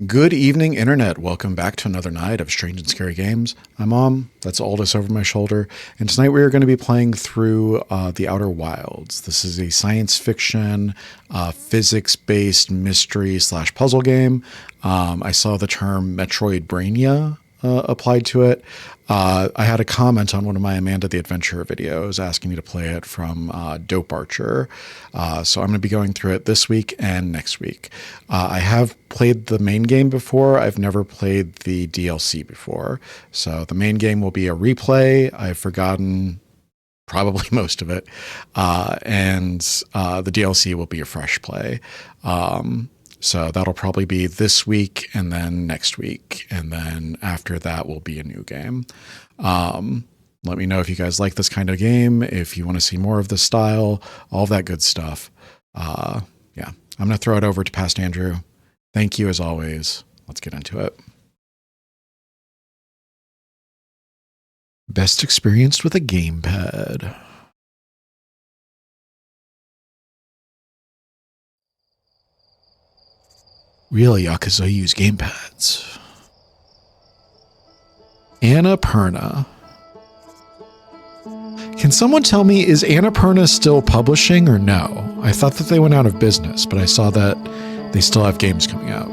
Good evening, Internet. Welcome back to another night of Strange and Scary Games. I'm Mom. That's Aldous over my shoulder. And tonight we are going to be playing through The Outer Wilds. This is a science fiction, physics-based mystery/puzzle game. I saw the term Metroidvania applied to it. I had a comment on one of my Amanda the Adventurer videos asking me to play it from Dope Archer. So I'm going to be going through it this week and next week. I have played the main game before. I've never played the DLC before. So the main game will be a replay. I've forgotten probably most of it. And the DLC will be a fresh play. So that'll probably be this week and then next week. And then after that will be a new game. Let me know if you guys like this kind of game, if you want to see more of this style, all that good stuff. Yeah, I'm going to throw it over to Past Andrew. Thank you as always. Let's get into it. Best experienced with a gamepad. Really, Yakuza use gamepads. Annapurna. Can someone tell me, is Annapurna still publishing or no? I thought that they went out of business, but I saw that they still have games coming out.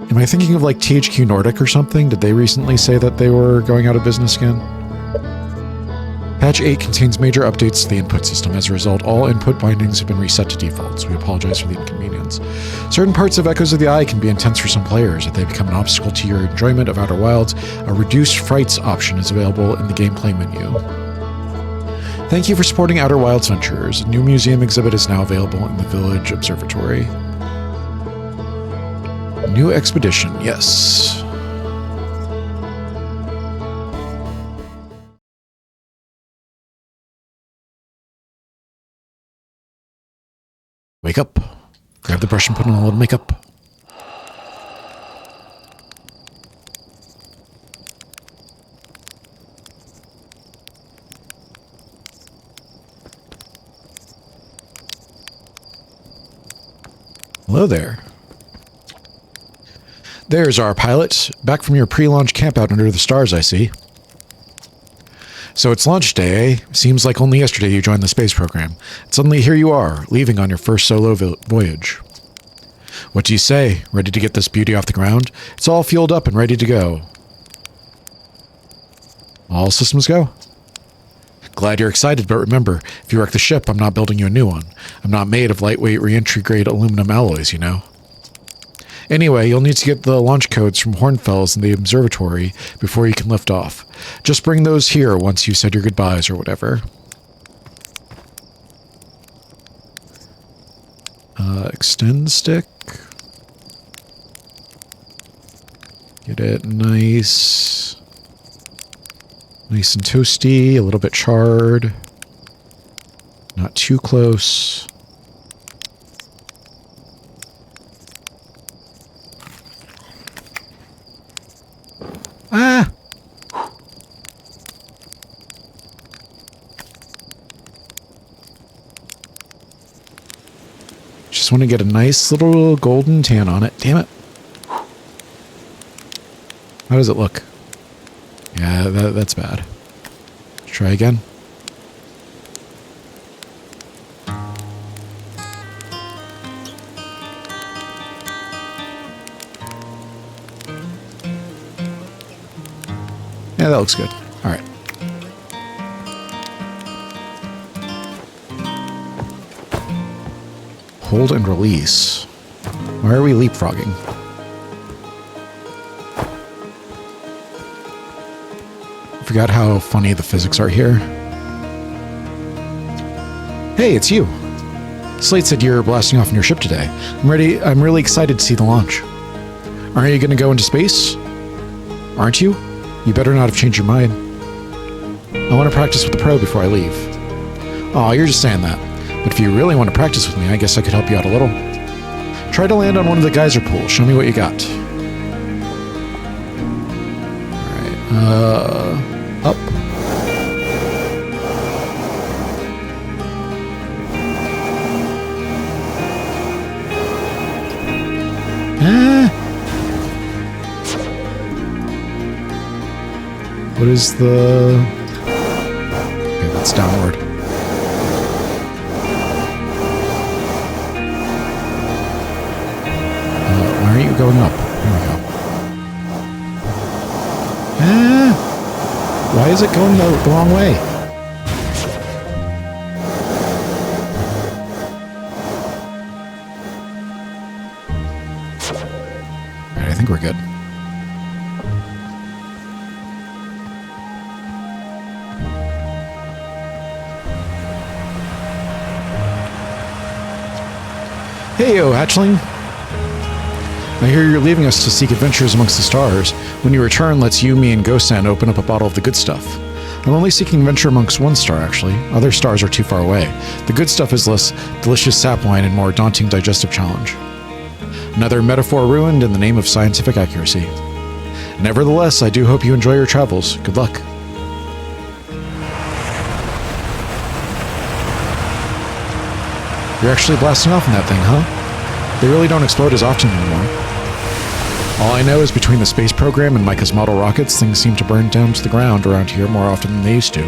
Am I thinking of like THQ Nordic or something? Did they recently say that they were going out of business again? Patch 8 contains major updates to the input system. As a result, all input bindings have been reset to defaults. We apologize for the inconvenience. Certain parts of Echoes of the Eye can be intense for some players. If they become an obstacle to your enjoyment of Outer Wilds, a reduced frights option is available in the gameplay menu. Thank you for supporting Outer Wilds Ventures. A new museum exhibit is now available in the Village Observatory. New expedition, yes. Wake up. Grab the brush and put on a little makeup. Hello there. There's our pilot. Back from your pre-launch campout under the stars, I see. So it's launch day, eh? Seems like only yesterday you joined the space program. And suddenly here you are, leaving on your first solo voyage. What do you say? Ready to get this beauty off the ground? It's all fueled up and ready to go. All systems go. Glad you're excited, but remember, if you wreck the ship, I'm not building you a new one. I'm not made of lightweight re-entry grade aluminum alloys, you know. Anyway, you'll need to get the launch codes from Hornfels in the observatory before you can lift off. Just bring those here once you said your goodbyes or whatever. Extend stick. Get it nice. Nice and toasty, a little bit charred. Not too close. Ah! Just want to get a nice little golden tan on it. Damn it. How does it look? Yeah, that's bad. Let's try again. Yeah, that looks good. All right. Hold and release. Why are we leapfrogging? I forgot how funny the physics are here. Hey, it's you. Slate said you're blasting off in your ship today. I'm really excited to see the launch. Aren't you going to go into space? Aren't you? You better not have changed your mind. I want to practice with the pro before I leave. Aw, you're just saying that. But if you really want to practice with me, I guess I could help you out a little. Try to land on one of the geyser pools. Show me what you got. Alright, up. What is the... Okay, that's downward. Why aren't you going up? There we go. Why is it going the wrong way? Alright, I think we're good. Heyo, hatchling! I hear you're leaving us to seek adventures amongst the stars. When you return, let's you, me, and Ghosan open up a bottle of the good stuff. I'm only seeking adventure amongst one star, actually. Other stars are too far away. The good stuff is less delicious sap wine and more daunting digestive challenge. Another metaphor ruined in the name of scientific accuracy. Nevertheless, I do hope you enjoy your travels. Good luck. You're actually blasting off in that thing, huh? They really don't explode as often anymore. All I know is between the space program and Micah's model rockets, things seem to burn down to the ground around here more often than they used to.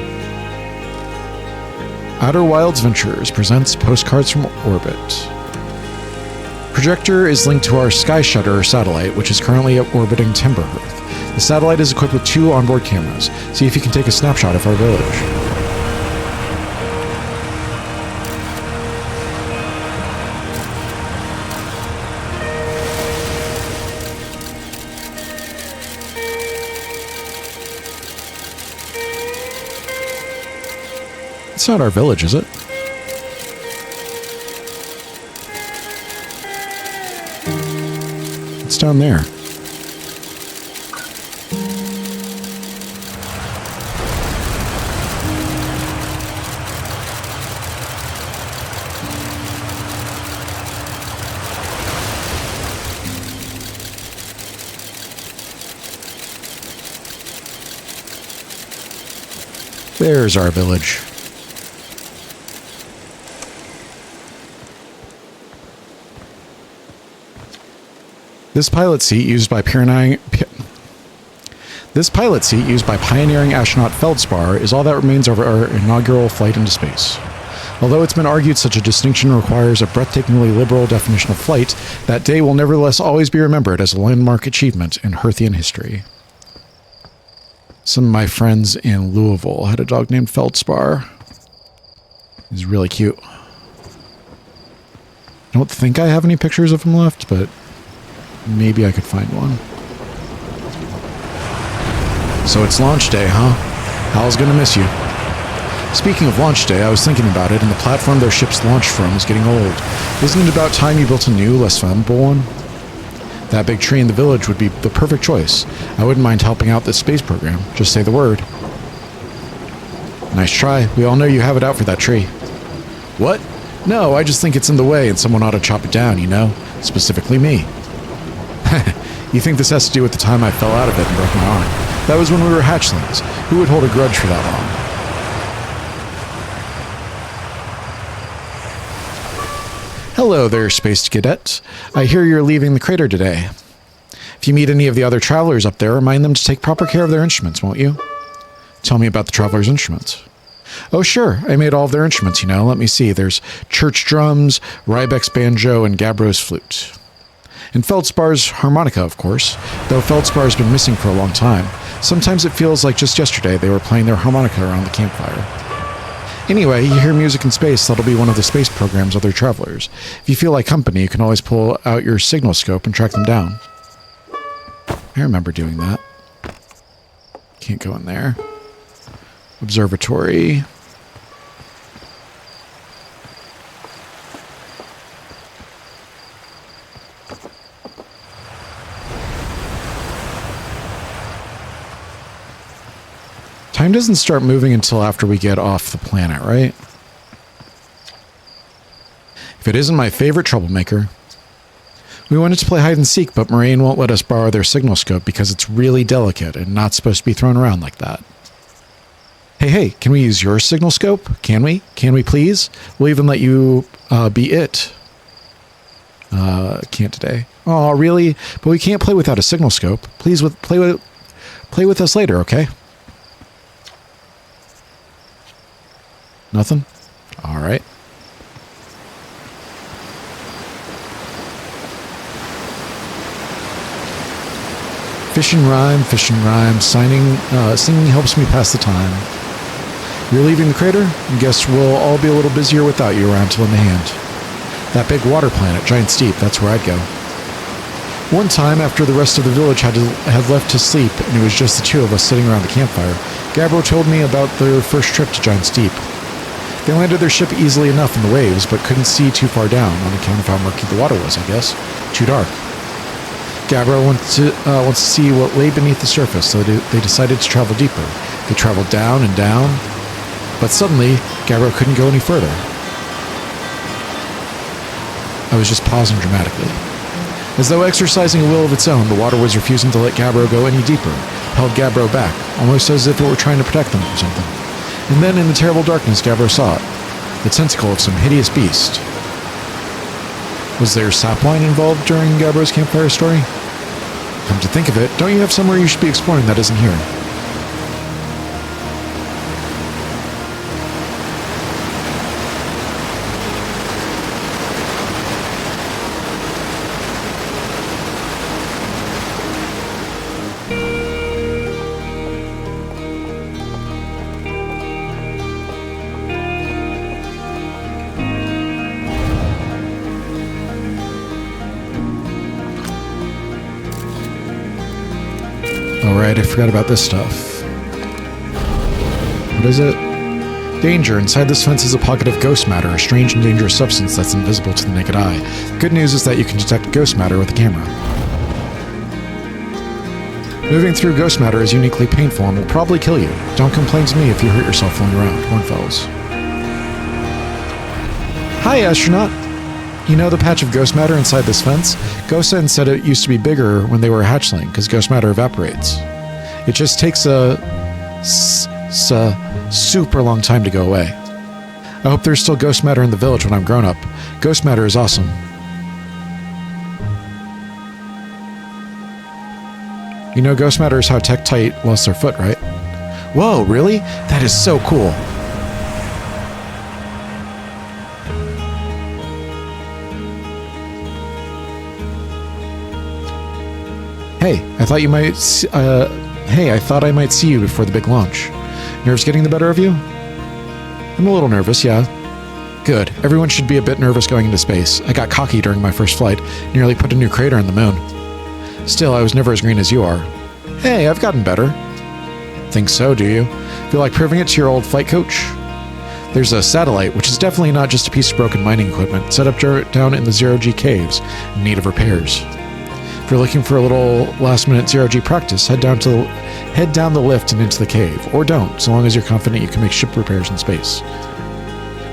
Outer Wilds Ventures presents Postcards from Orbit. Projector is linked to our Sky Shutter satellite, which is currently orbiting Timber Hearth. The satellite is equipped with 2 onboard cameras. See if you can take a snapshot of our village. It's not our village, is it? It's down there. There's our village. This pilot seat used by pioneering astronaut Feldspar is all that remains of our inaugural flight into space. Although it's been argued such a distinction requires a breathtakingly liberal definition of flight, that day will nevertheless always be remembered as a landmark achievement in Hearthian history. Some of my friends in Louisville had a dog named Feldspar. He's really cute. I don't think I have any pictures of him left, but maybe I could find one. So it's launch day, huh? Hal's gonna miss you. Speaking of launch day, I was thinking about it, and the platform their ship's launched from is getting old. Isn't it about time you built a new, less flammable one? That big tree in the village would be the perfect choice. I wouldn't mind helping out this space program. Just say the word. Nice try. We all know you have it out for that tree. What? No, I just think it's in the way and someone ought to chop it down, you know? Specifically me. You think this has to do with the time I fell out of it and broke my arm? That was when we were hatchlings. Who would hold a grudge for that long? Hello there, Space Cadet. I hear you're leaving the crater today. If you meet any of the other travelers up there, remind them to take proper care of their instruments, won't you? Tell me about the travelers' instruments. Oh, sure. I made all of their instruments, you know. Let me see. There's church drums, Rybeck's banjo, and Gabbro's flute. And Feldspar's harmonica, of course, though Feldspar's been missing for a long time. Sometimes it feels like just yesterday they were playing their harmonica around the campfire. Anyway, you hear music in space, that'll be one of the space program's other travelers. If you feel like company, you can always pull out your signal scope and track them down. I remember doing that. Can't go in there. Observatory. Time doesn't start moving until after we get off the planet, right? If it isn't my favorite troublemaker. We wanted to play hide and seek, but Moraine won't let us borrow their signal scope because it's really delicate and not supposed to be thrown around like that. Hey, can we use your signal scope? Can we? Can we please? We'll even let you be it. Can't today. Oh, really? But we can't play without a signal scope. Please play with us later, okay? Nothing? All right. Fish and rhyme, singing helps me pass the time. You're leaving the crater? Guess we'll all be a little busier without you around to lend a hand. That big water planet, Giant Steep, that's where I'd go. One time, after the rest of the village had left to sleep, and it was just the two of us sitting around the campfire, Gabbro told me about their first trip to Giant Steep. They landed their ship easily enough in the waves, but couldn't see too far down on account of how murky the water was, I guess. Too dark. Gabbro wants to see what lay beneath the surface, so they decided to travel deeper. They traveled down and down, but suddenly, Gabbro couldn't go any further. I was just pausing dramatically. As though exercising a will of its own, the water was refusing to let Gabbro go any deeper, held Gabbro back, almost as if it were trying to protect them from something. And then, in the terrible darkness, Gabbro saw it. The tentacle of some hideous beast. Was there sapwine involved during Gabbro's campfire story? Come to think of it, don't you have somewhere you should be exploring that isn't here? Alright, I forgot about this stuff. What is it? Danger. Inside this fence is a pocket of ghost matter, a strange and dangerous substance that's invisible to the naked eye. Good news is that you can detect ghost matter with a camera. Moving through ghost matter is uniquely painful and will probably kill you. Don't complain to me if you hurt yourself fooling around. Hornfells. Hi, astronaut! You know the patch of ghost matter inside this fence? Gosen said it used to be bigger when they were a hatchling, because ghost matter evaporates. It just takes a super long time to go away. I hope there's still ghost matter in the village when I'm grown up. Ghost matter is awesome. You know ghost matter is how Tektite lost their foot, right? Whoa, really? That is so cool. Hey, I thought I might see you before the big launch. Nerves getting the better of you? I'm a little nervous, yeah. Good. Everyone should be a bit nervous going into space. I got cocky during my first flight, nearly put a new crater in the moon. Still, I was never as green as you are. Hey, I've gotten better. Think so, do you? Feel like proving it to your old flight coach? There's a satellite, which is definitely not just a piece of broken mining equipment, set up down in the Zero-G caves, in need of repairs. If you're looking for a little last-minute Zero-G practice, head down the lift and into the cave. Or don't, so long as you're confident you can make ship repairs in space.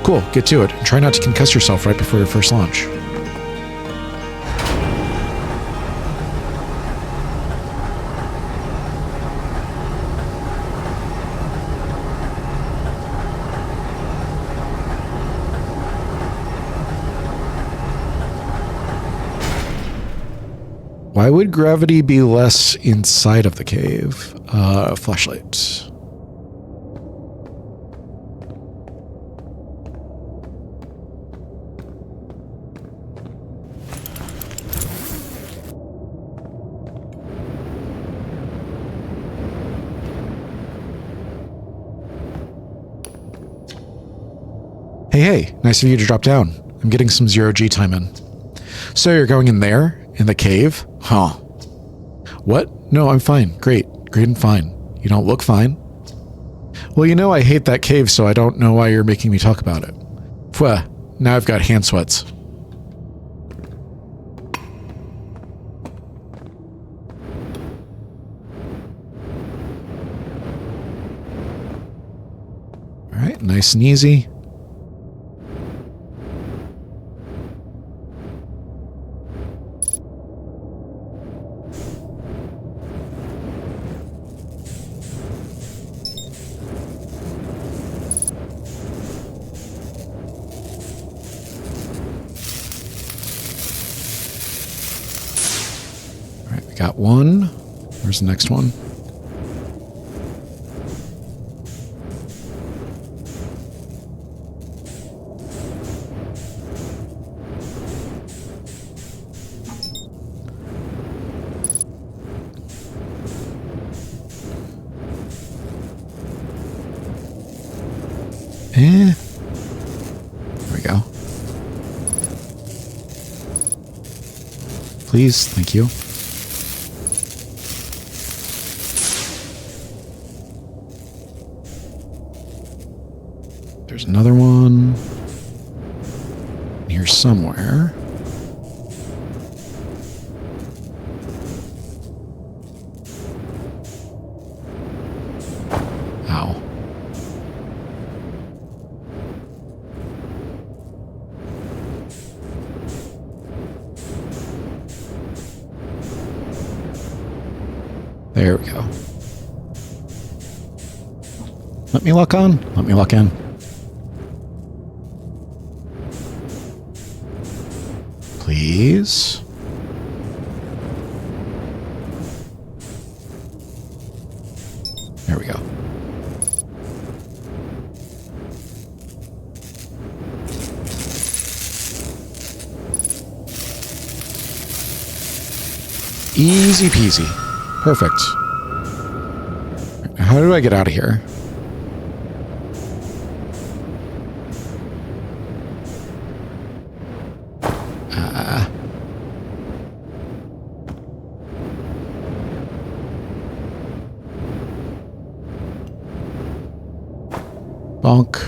Cool, get to it, and try not to concuss yourself right before your first launch. Why would gravity be less inside of the cave? Flashlight. Hey, nice of you to drop down. I'm getting some Zero-G time in. So you're going in there? In the cave? Huh. What? No, I'm fine. Great and fine. You don't look fine. Well, you know I hate that cave, so I don't know why you're making me talk about it. Pwah, now I've got hand sweats. Alright, nice and easy. Got one. Where's the next one? There we go. Please, thank you. There's another one here somewhere. Ow. There we go. Let me lock on. Let me lock in. Please. There we go. Easy peasy. Perfect. How do I get out of here? Bonk.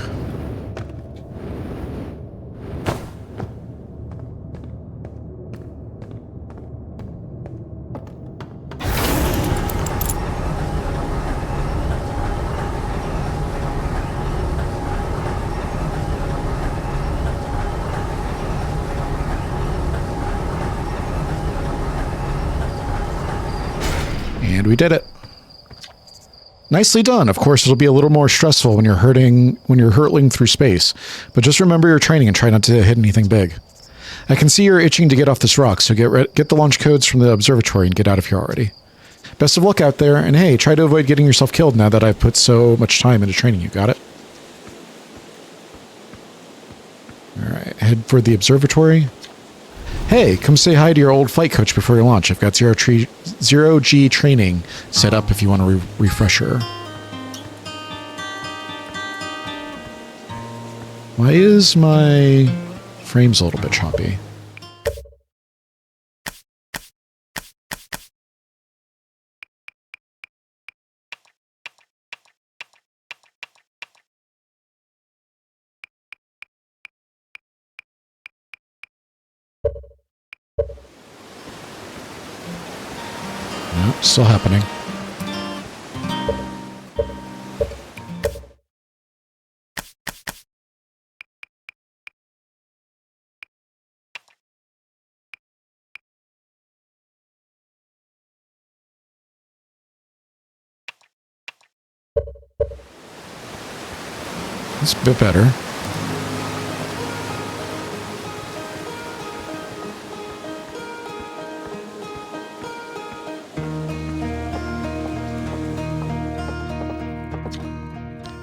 And we did it. Nicely done. Of course, it'll be a little more stressful when you're hurtling through space, but just remember your training and try not to hit anything big. I can see you're itching to get off this rock, so get the launch codes from the observatory and get out of here already. Best of luck out there, and hey, try to avoid getting yourself killed now that I've put so much time into training you. Got it? Alright, head for the observatory. Hey, come say hi to your old flight coach before your launch. I've got zero-G training set up if you want a refresher. Why is my frames a little bit choppy? Nope, still happening. It's a bit better.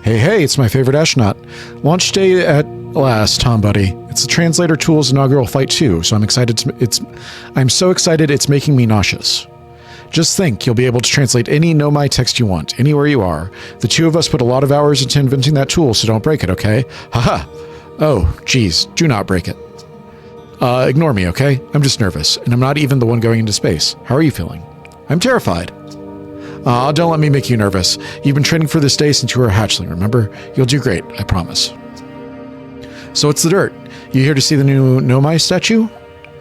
Hey, it's my favorite astronaut. Launch day at last, Tom buddy. It's the Translator Tool's inaugural flight too, so I'm so excited it's making me nauseous. Just think, you'll be able to translate any Nomai text you want, anywhere you are. The two of us put a lot of hours into inventing that tool, so don't break it, okay? Haha. Oh, geez, do not break it. Ignore me, okay? I'm just nervous, and I'm not even the one going into space. How are you feeling? I'm terrified. Don't let me make you nervous. You've been training for this day since you were a hatchling, remember? You'll do great, I promise. So what's the dirt? You here to see the new Nomai statue?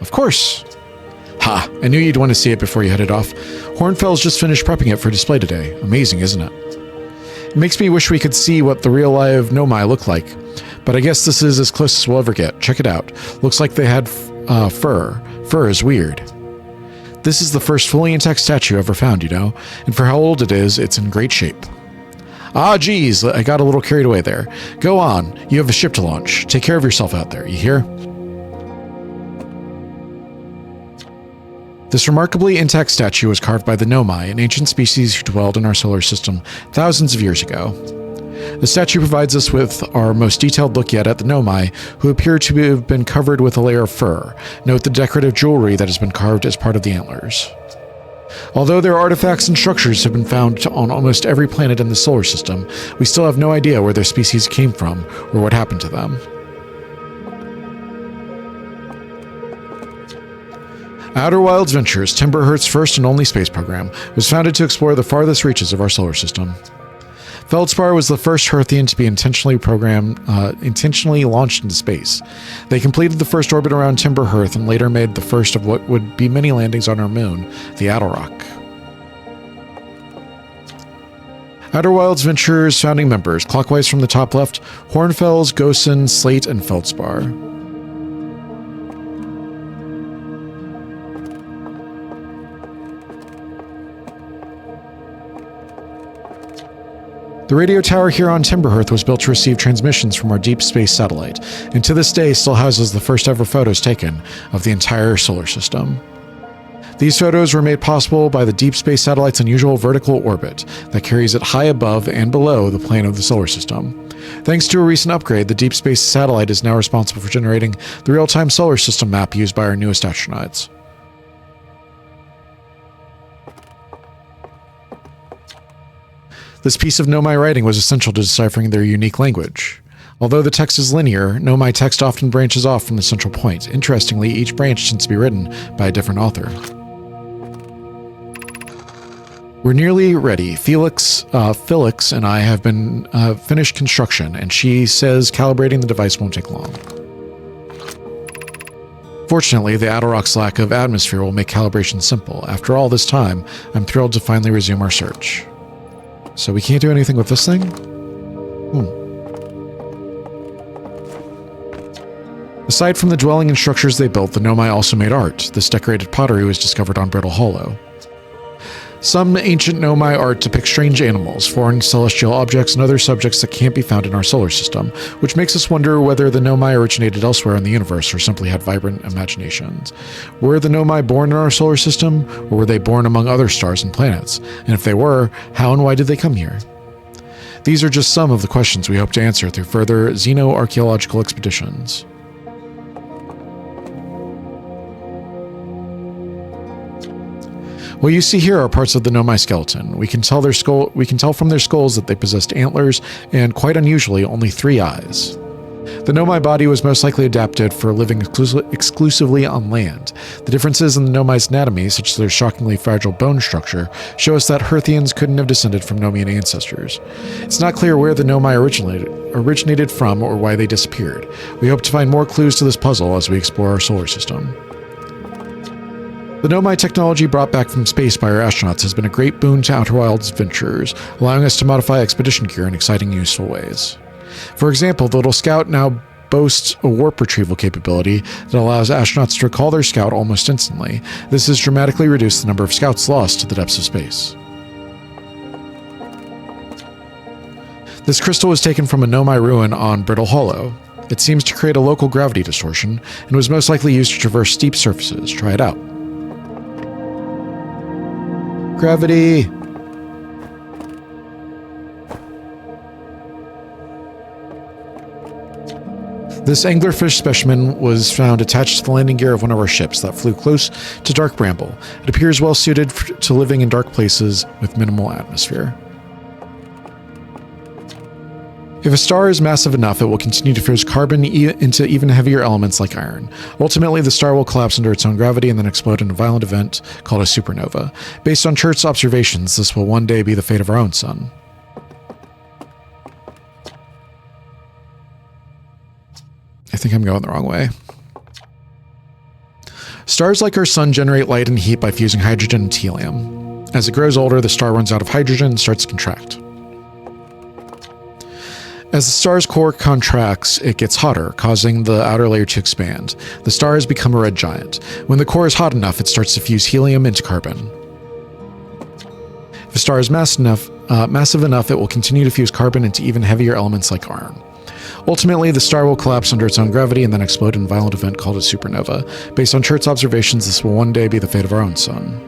Of course. Ha! I knew you'd want to see it before you headed off. Hornfell's just finished prepping it for display today. Amazing, isn't it? It makes me wish we could see what the real live Nomai look like. But I guess this is as close as we'll ever get. Check it out. Looks like they had fur. Fur is weird. This is the first fully intact statue ever found, you know? And for how old it is, it's in great shape. Ah, geez, I got a little carried away there. Go on. You have a ship to launch. Take care of yourself out there, you hear? This remarkably intact statue was carved by the Nomai, an ancient species who dwelled in our solar system thousands of years ago. The statue provides us with our most detailed look yet at the Nomai, who appear to have been covered with a layer of fur. Note the decorative jewelry that has been carved as part of the antlers. Although their artifacts and structures have been found on almost every planet in the solar system, we still have no idea where their species came from or what happened to them. Outer Wilds Ventures, Timber Hearth's first and only space program, was founded to explore the farthest reaches of our solar system. Feldspar was the first Hearthian to be intentionally launched into space. They completed the first orbit around Timber Hearth and later made the first of what would be many landings on our moon, the Attlerock. Outer Wilds Ventures founding members, clockwise from the top left, Hornfels, Gosen, Slate, and Feldspar. The radio tower here on Timber Hearth was built to receive transmissions from our deep space satellite, and to this day still houses the first ever photos taken of the entire solar system. These photos were made possible by the deep space satellite's unusual vertical orbit that carries it high above and below the plane of the solar system. Thanks to a recent upgrade, the deep space satellite is now responsible for generating the real-time solar system map used by our newest astronauts. This piece of Nomai writing was essential to deciphering their unique language. Although the text is linear, Nomai text often branches off from the central point. Interestingly, each branch tends to be written by a different author. We're nearly ready. Felix and I have been finished construction, and she says calibrating the device won't take long. Fortunately, the Attlerock's lack of atmosphere will make calibration simple. After all this time, I'm thrilled to finally resume our search. So we can't do anything with this thing? Aside from the dwelling and structures they built, the Nomai also made art. This decorated pottery was discovered on Brittle Hollow. Some ancient Nomai art depicts strange animals, foreign celestial objects, and other subjects that can't be found in our solar system, which makes us wonder whether the Nomai originated elsewhere in the universe or simply had vibrant imaginations. Were the Nomai born in our solar system, or were they born among other stars and planets? And if they were, how and why did they come here? These are just some of the questions we hope to answer through further xenoarchaeological expeditions. What you see here are parts of the Nomai skeleton. We can tell from their skulls that they possessed antlers and, quite unusually, only 3 eyes. The Nomai body was most likely adapted for living exclusively on land. The differences in the Nomai's anatomy, such as their shockingly fragile bone structure, show us that Hearthians couldn't have descended from Nomian ancestors. It's not clear where the Nomai originated from or why they disappeared. We hope to find more clues to this puzzle as we explore our solar system. The Nomai technology brought back from space by our astronauts has been a great boon to Outer Wilds Ventures, allowing us to modify expedition gear in exciting, useful ways. For example, the little Scout now boasts a warp retrieval capability that allows astronauts to recall their Scout almost instantly. This has dramatically reduced the number of Scouts lost to the depths of space. This crystal was taken from a Nomai ruin on Brittle Hollow. It seems to create a local gravity distortion, and was most likely used to traverse steep surfaces. Try it out. Gravity! This anglerfish specimen was found attached to the landing gear of one of our ships that flew close to Dark Bramble. It appears well suited to living in dark places with minimal atmosphere. If a star is massive enough, it will continue to fuse carbon into even heavier elements like iron. Ultimately, the star will collapse under its own gravity and then explode in a violent event called a supernova. Based on Church's observations, this will one day be the fate of our own sun. I think I'm going the wrong way. Stars like our sun generate light and heat by fusing hydrogen and helium. As it grows older, the star runs out of hydrogen and starts to contract. As the star's core contracts, it gets hotter, causing the outer layer to expand. The star has become a red giant. When the core is hot enough, it starts to fuse helium into carbon. If a star is massive enough, it will continue to fuse carbon into even heavier elements like iron. Ultimately, the star will collapse under its own gravity and then explode in a violent event called a supernova. Based on Church's observations, this will one day be the fate of our own sun.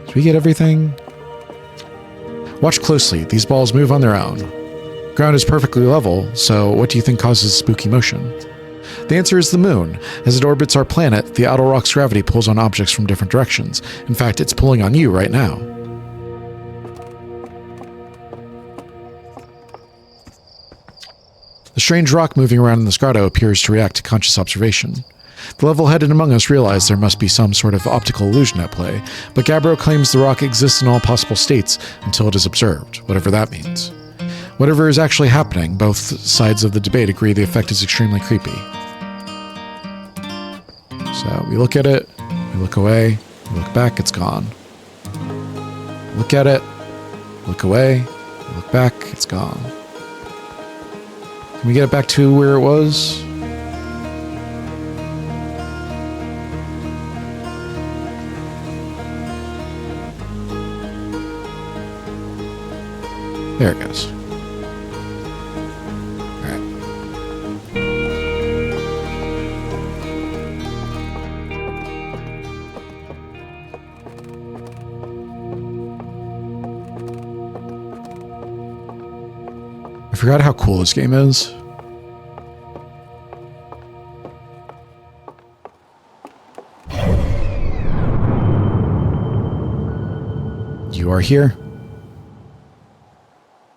Did we get everything? Watch closely. These balls move on their own. Ground is perfectly level, so what do you think causes spooky motion? The answer is the moon. As it orbits our planet, the Attlerock's gravity pulls on objects from different directions. In fact, it's pulling on you right now. The strange rock moving around in this grotto appears to react to conscious observation. The level-headed among us realize there must be some sort of optical illusion at play, but Gabbro claims the rock exists in all possible states until it is observed, whatever that means. Whatever is actually happening, both sides of the debate agree the effect is extremely creepy. So we look at it, we look away, we look back, it's gone. Look at it, look away, we look back, it's gone. Can we get it back to where it was? There it goes. Alright. I forgot how cool this game is. You are here.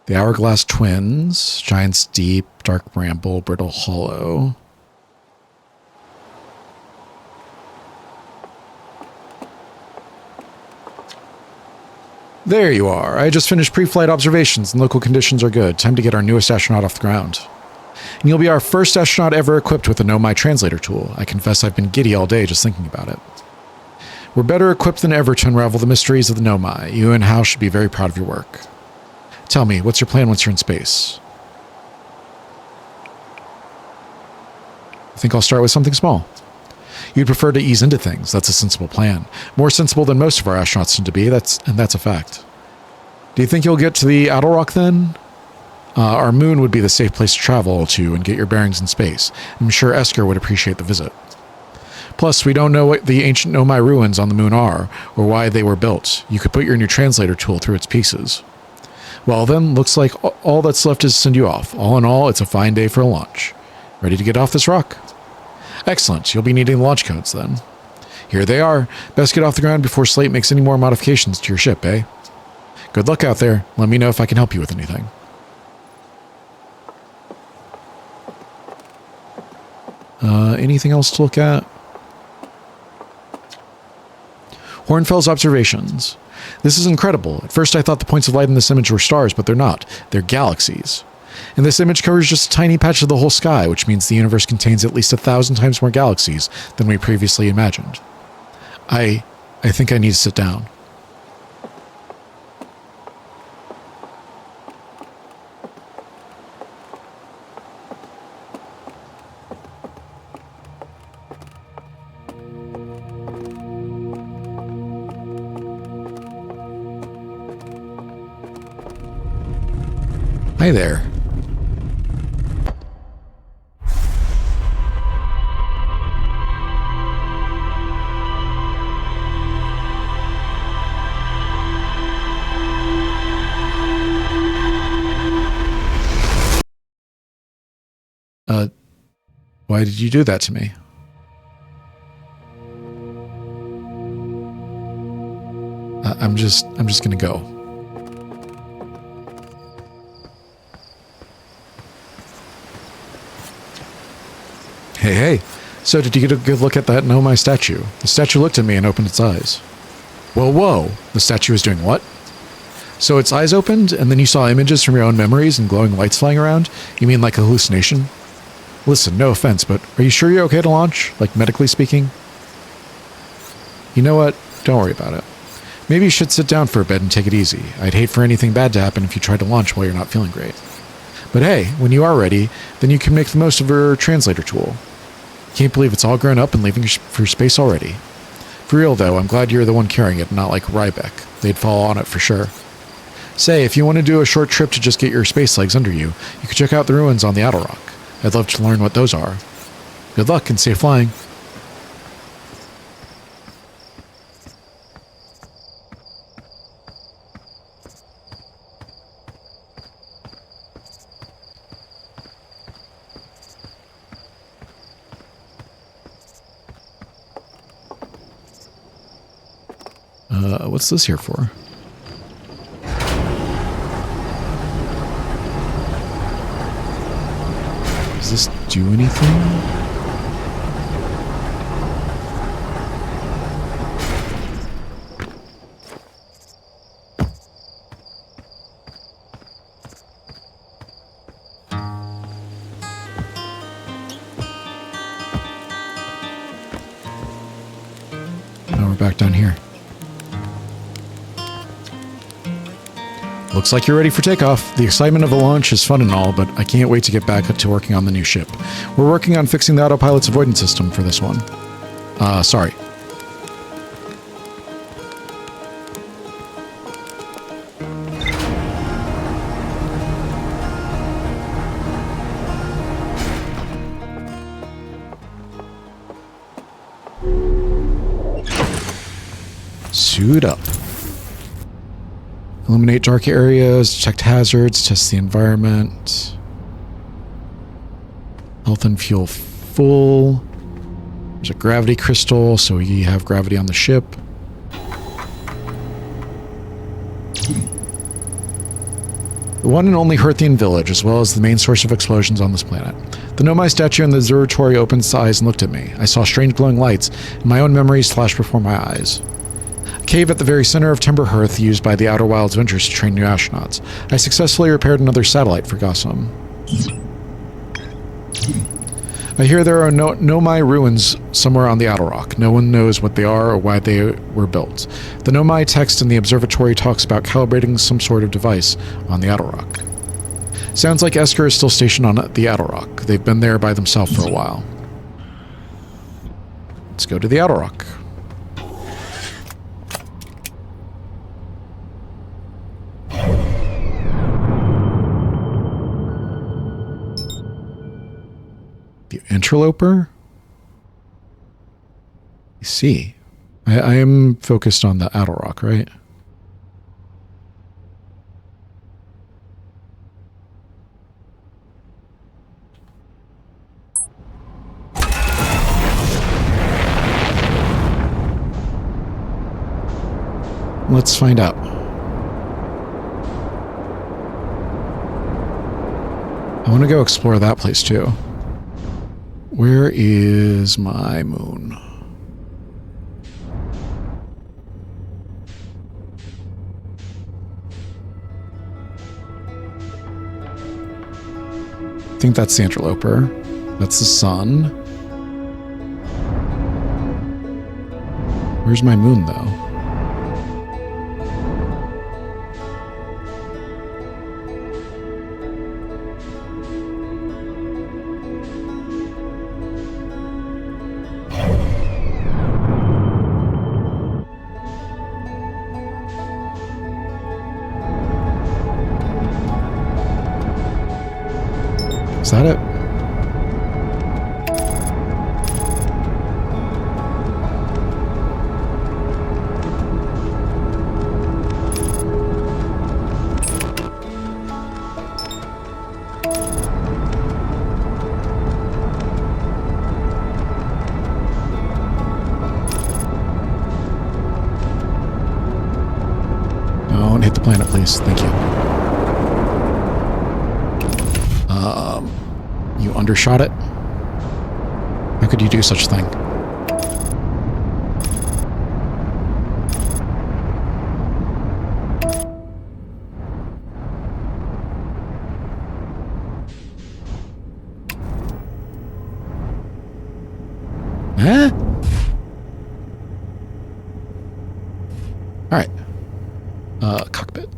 The Hourglass Twins, Giant's Deep, Dark Bramble, Brittle Hollow. There you are. I just finished pre-flight observations and local conditions are good. Time to get our newest astronaut off the ground. And you'll be our first astronaut ever equipped with a Nomai translator tool. I confess I've been giddy all day just thinking about it. We're better equipped than ever to unravel the mysteries of the Nomai. You and Hal should be very proud of your work. Tell me, what's your plan once you're in space? I think I'll start with something small. You'd prefer to ease into things. That's a sensible plan. More sensible than most of our astronauts seem to be, that's a fact. Do you think you'll get to the Attlerock then? Our moon would be the safe place to travel to and get your bearings in space. I'm sure Esker would appreciate the visit. Plus, we don't know what the ancient Nomai ruins on the moon are, or why they were built. You could put your new translator tool through its pieces. Well then, looks like all that's left is to send you off. All in all, it's a fine day for a launch. Ready to get off this rock? Excellent, you'll be needing the launch codes then. Here they are. Best get off the ground before Slate makes any more modifications to your ship, eh? Good luck out there. Let me know if I can help you with anything. Anything else to look at? Hornfell's observations. This is incredible. At first I thought the points of light in this image were stars, but they're not. They're galaxies. And this image covers just a tiny patch of the whole sky, which means the universe contains at least 1,000 times more galaxies than we previously imagined. I think I need to sit down. Hi there. Why did you do that to me? I'm just gonna go. Hey. So did you get a good look at that Nomai statue? The statue looked at me and opened its eyes. Whoa. The statue was doing what? So its eyes opened, and then you saw images from your own memories and glowing lights flying around? You mean like a hallucination? Listen, no offense, but are you sure you're okay to launch? Like, medically speaking? You know what? Don't worry about it. Maybe you should sit down for a bit and take it easy. I'd hate for anything bad to happen if you tried to launch while you're not feeling great. But hey, when you are ready, then you can make the most of your translator tool. Can't believe it's all grown up and leaving for space already. For real though, I'm glad you're the one carrying it, not like Rybeck. They'd fall on it for sure. Say, if you want to do a short trip to just get your space legs under you, you could check out the ruins on the Attlerock. I'd love to learn what those are. Good luck and safe flying. What's this here for? Does this do anything? Back down here. Looks like you're ready for takeoff. The excitement of a launch is fun and all, but I can't wait to get back to working on the new ship. We're working on fixing the autopilot's avoidance system for this one. Sorry. Suit up. Eliminate dark areas, detect hazards, test the environment. Health and fuel full. There's a gravity crystal, so we have gravity on the ship. The one and only Hearthian village, as well as the main source of explosions on this planet. The Nomai statue in the observatory opened its eyes and looked at me. I saw strange glowing lights, and my own memories flashed before my eyes. Cave at the very center of Timber Hearth used by the Outer Wilds Ventures to train new astronauts. I successfully repaired another satellite for Joachim. I hear there are Nomai ruins somewhere on the Attlerock. No one knows what they are or why they were built. The Nomai text in the observatory talks about calibrating some sort of device on the Attlerock. Sounds like Esker is still stationed on the Attlerock. They've been there by themselves for a while. Let's go to the Attlerock. The interloper? I see. I am focused on the Attlerock, right? Let's find out. I want to go explore that place too. Where is my moon? I think that's the interloper. That's the sun. Where's my moon, though? Is that it? Don't hit the planet, please. Thank you. You undershot it? How could you do such a thing? Huh? Alright. Cockpit.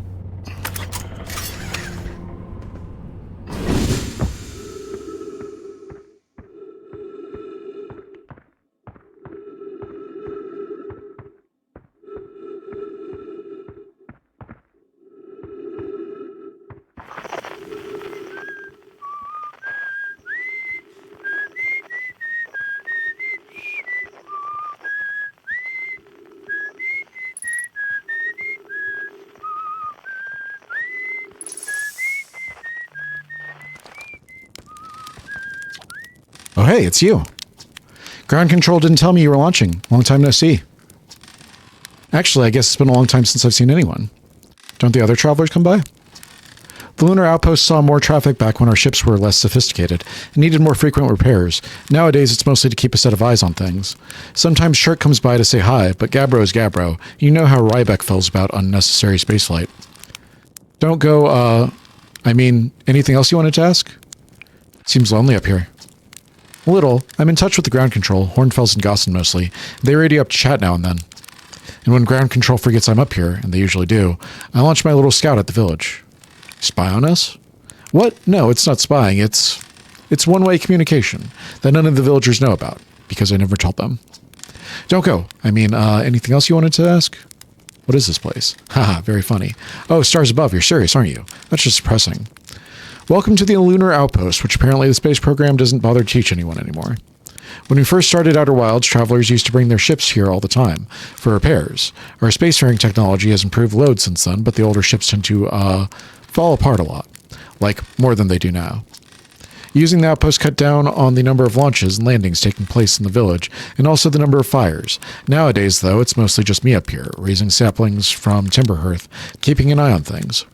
Oh, hey, it's you. Ground control didn't tell me you were launching. Long time no see. Actually, I guess it's been a long time since I've seen anyone. Don't the other travelers come by? The Lunar outpost saw more traffic back when our ships were less sophisticated and needed more frequent repairs. Nowadays, it's mostly to keep a set of eyes on things. Sometimes Shirk comes by to say hi, but Gabbro is Gabbro. You know how Rybeck feels about unnecessary spaceflight. Don't go, anything else you wanted to ask? Seems lonely up here. A little. I'm in touch with the ground control, Hornfels and Gosson mostly. They radio up to chat now and then. And when ground control forgets I'm up here, and they usually do, I launch my little scout at the village. Spy on us? What? No, it's not spying. It's one-way communication that none of the villagers know about, because I never told them. Don't go. Anything else you wanted to ask? What is this place? Haha, very funny. Oh, stars above. You're serious, aren't you? That's just depressing. Welcome to the Lunar outpost, which apparently the space program doesn't bother to teach anyone anymore. When we first started Outer Wilds, travelers used to bring their ships here all the time for repairs. Our spacefaring technology has improved loads since then, but the older ships tend to fall apart a lot, like more than they do now. Using the outpost cut down on the number of launches and landings taking place in the village, and also the number of fires. Nowadays, though, it's mostly just me up here, raising saplings from Timber Hearth, keeping an eye on things.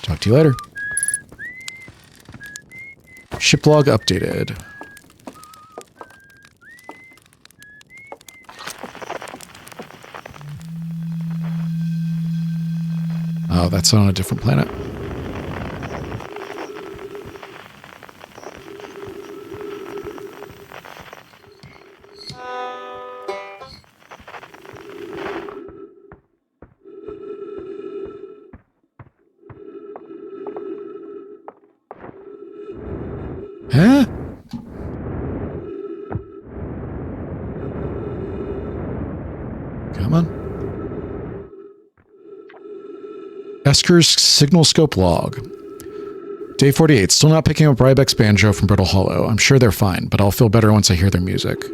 Talk to you later. Ship log updated. Oh, that's on a different planet. Huh? Come on. Esker's signal scope log. Day 48. Still not picking up Rybeck's banjo from Brittle Hollow. I'm sure they're fine, but I'll feel better once I hear their music.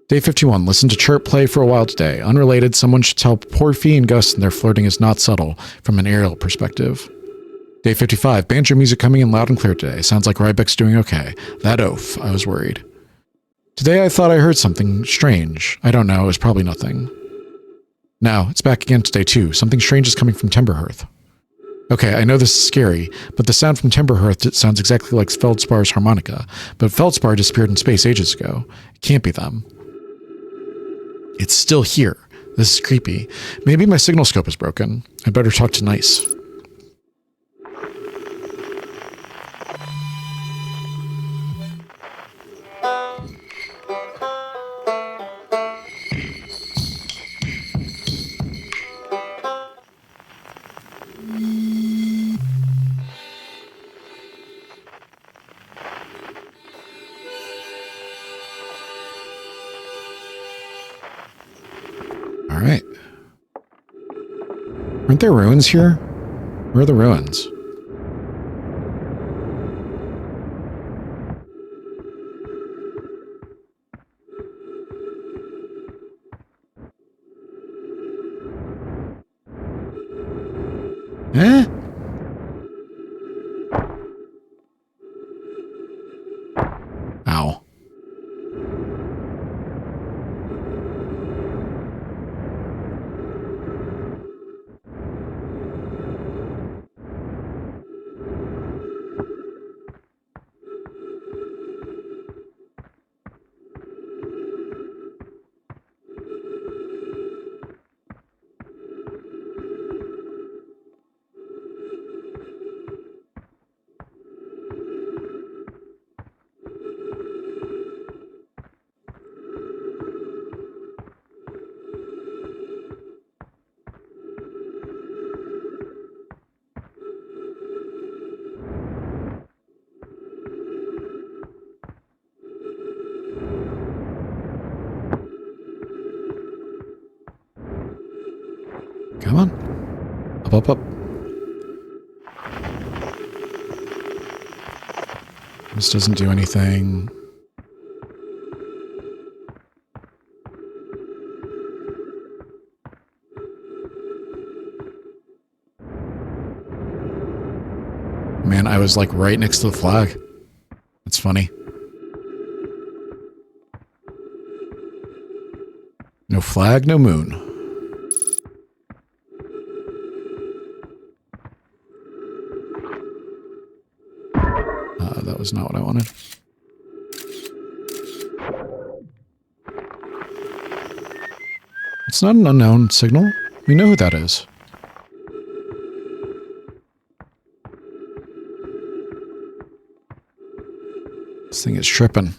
Day 51. Listen to Chirp play for a while today. Unrelated, someone should tell Porphy and Gus and their flirting is not subtle from an aerial perspective. Day 55. Banjo music coming in loud and clear today. Sounds like Rybeck's doing okay. That oaf. I was worried. Today I thought I heard something strange. I don't know. It was probably nothing. Now, it's back again today too. Something strange is coming from Timber Hearth. Okay, I know this is scary, but the sound from Timber Hearth sounds exactly like Feldspar's harmonica, but Feldspar disappeared in space ages ago. It can't be them. It's still here. This is creepy. Maybe my signal scope is broken. I'd better talk to Nice. Alright. Aren't there ruins here? Where are the ruins? Eh? Ow. Come on. Up, up, up. This doesn't do anything. Man, I was like right next to the flag. That's funny. No flag, no moon. That was not what I wanted. It's not an unknown signal. We know who that is. This thing is tripping.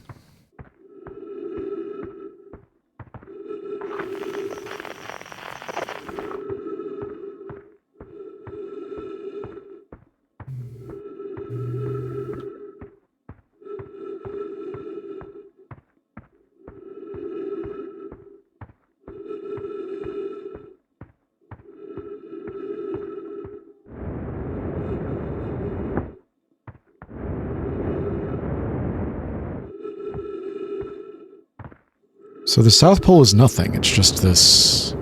So the South Pole is nothing, it's just this...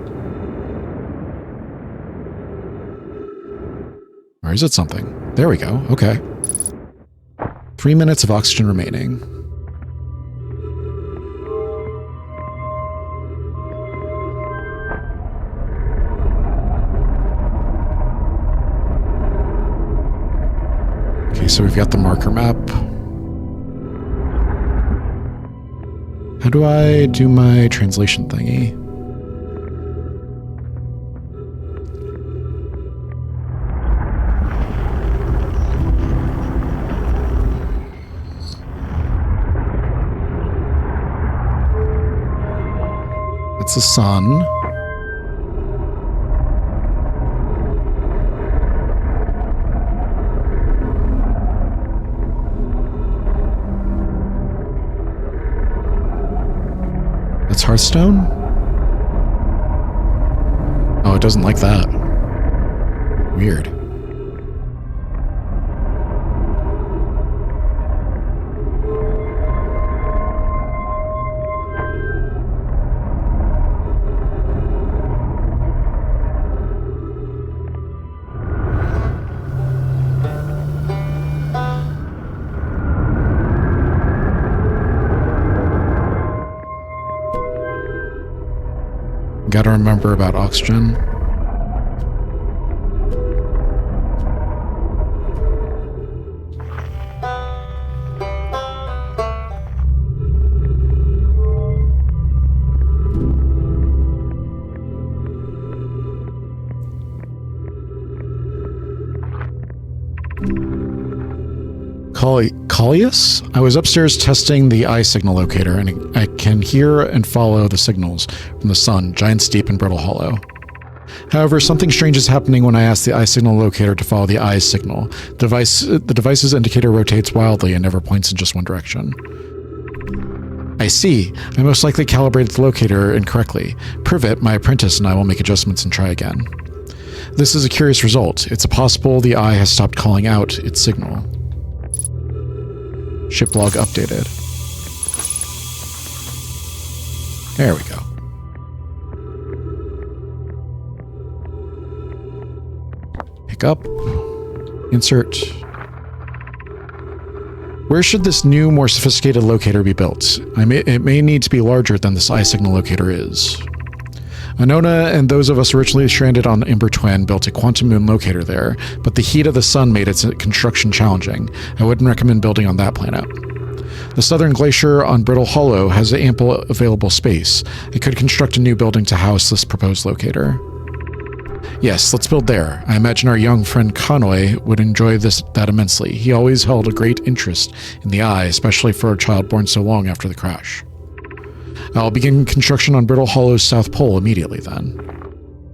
Or is it something? There we go, okay. 3 minutes of oxygen remaining. Okay, so we've got the marker map. How do I do my translation thingy? It's the sun. That's Hearthstone? Oh, it doesn't like that. Weird. Gotta remember about oxygen. Callius? I was upstairs testing the eye signal locator, and I can hear and follow the signals from the sun, Giant's Deep and Brittle Hollow. However, something strange is happening when I ask the eye signal locator to follow the eye signal. The device's indicator rotates wildly and never points in just one direction. I see. I most likely calibrated the locator incorrectly. Privet, my apprentice, and I will make adjustments and try again. This is a curious result. It's possible the eye has stopped calling out its signal. Ship log updated. There we go. Pick up. Insert. Where should this new, more sophisticated locator be built? It may need to be larger than this eye signal locator is. Anona and those of us originally stranded on Ember Twin built a quantum moon locator there, but the heat of the sun made its construction challenging. I wouldn't recommend building on that planet. The southern glacier on Brittle Hollow has ample available space. I could construct a new building to house this proposed locator. Yes, let's build there. I imagine our young friend Conway would enjoy that immensely. He always held a great interest in the eye, especially for a child born so long after the crash. I'll begin construction on Brittle Hollow's South Pole immediately then.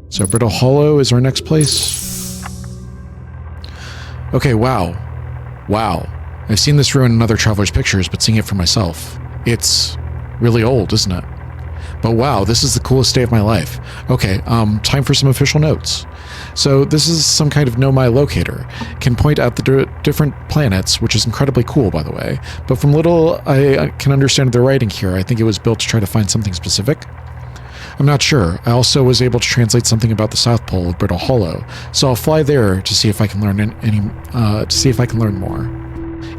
So Brittle Hollow is our next place. Okay, wow. Wow. I've seen this ruin in other travelers' pictures, but seeing it for myself, it's really old, isn't it? But wow, this is the coolest day of my life. Okay, time for some official notes. So this is some kind of Know My locator. It can point out the different planets, which is incredibly cool, by the way. But from little I can understand the writing here, I think it was built to try to find something specific. I'm not sure. I also was able to translate something about the South Pole of Brittle Hollow, so I'll fly there to see if I can learn more.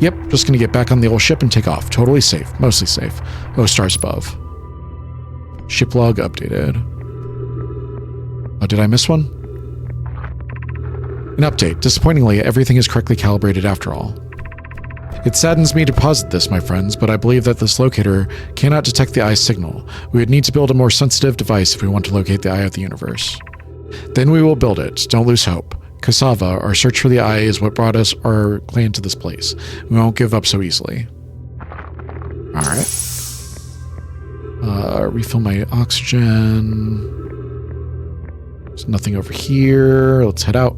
Yep, just gonna get back on the old ship and take off. Totally safe, mostly safe. Oh, stars above. Ship log updated. Oh, did I miss one? An update. Disappointingly, everything is correctly calibrated after all. It saddens me to posit this, my friends, but I believe that this locator cannot detect the eye signal. We would need to build a more sensitive device if we want to locate the eye of the universe. Then we will build it. Don't lose hope. Cassava, our search for the eye is what brought our clan to this place. We won't give up so easily. Alright. Refill my oxygen. There's nothing over here. Let's head out.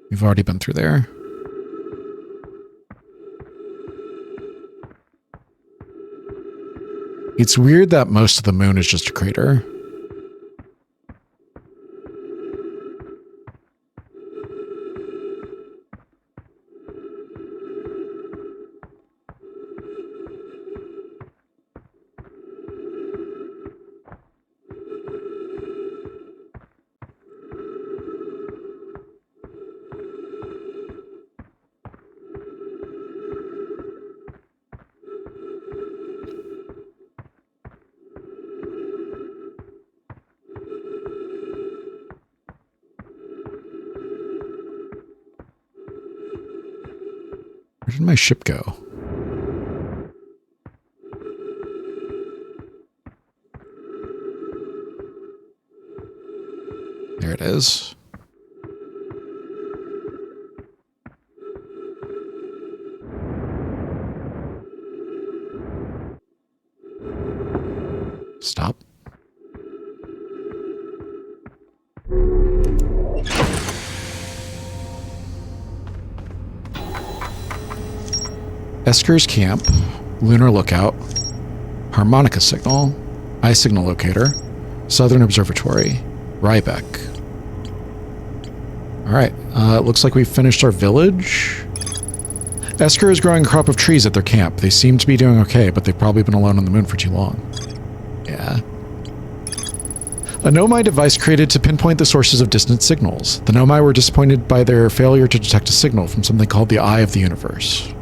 We've already been through there. It's weird that most of the moon is just a crater. Where did my ship go? There it is. Stop. Esker's Camp, Lunar Lookout, Harmonica Signal, Eye Signal Locator, Southern Observatory, Rybeck. Alright, it looks like we've finished our village. Esker is growing a crop of trees at their camp. They seem to be doing okay, but they've probably been alone on the moon for too long. Yeah. A Nomai device created to pinpoint the sources of distant signals. The Nomai were disappointed by their failure to detect a signal from something called the Eye of the Universe.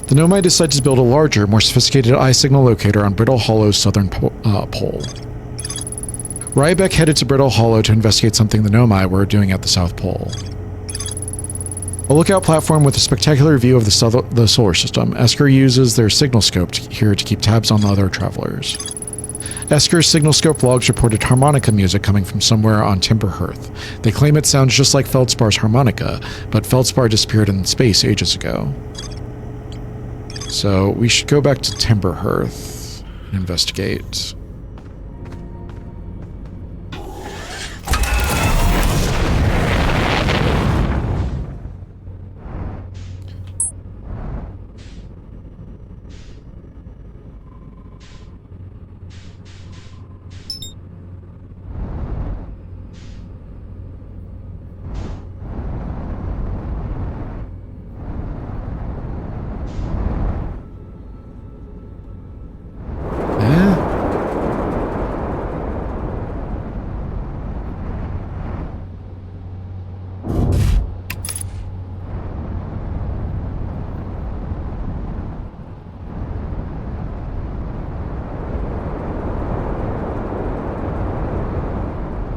The Nomai decided to build a larger, more sophisticated eye signal locator on Brittle Hollow's southern pole. Rybeck headed to Brittle Hollow to investigate something the Nomai were doing at the South Pole. A lookout platform with a spectacular view of the solar system, Esker uses their signal scope here to keep tabs on the other travelers. Esker's signal scope logs reported harmonica music coming from somewhere on Timber Hearth. They claim it sounds just like Feldspar's harmonica, but Feldspar disappeared in space ages ago. So we should go back to Timber Hearth and investigate.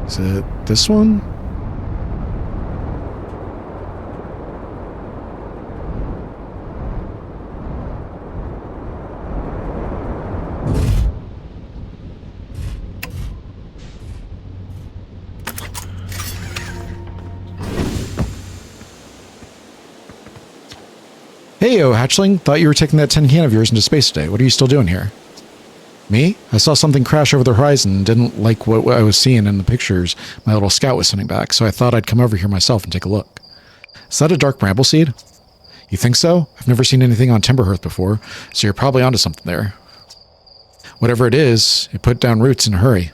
Is it this one? Hey, hatchling. Thought you were taking that tin can of yours into space today. What are you still doing here? Me? I saw something crash over the horizon and didn't like what I was seeing in the pictures my little scout was sending back, so I thought I'd come over here myself and take a look. Is that a Dark Bramble seed? You think so? I've never seen anything on Timber Hearth before, so you're probably onto something there. Whatever it is, it put down roots in a hurry.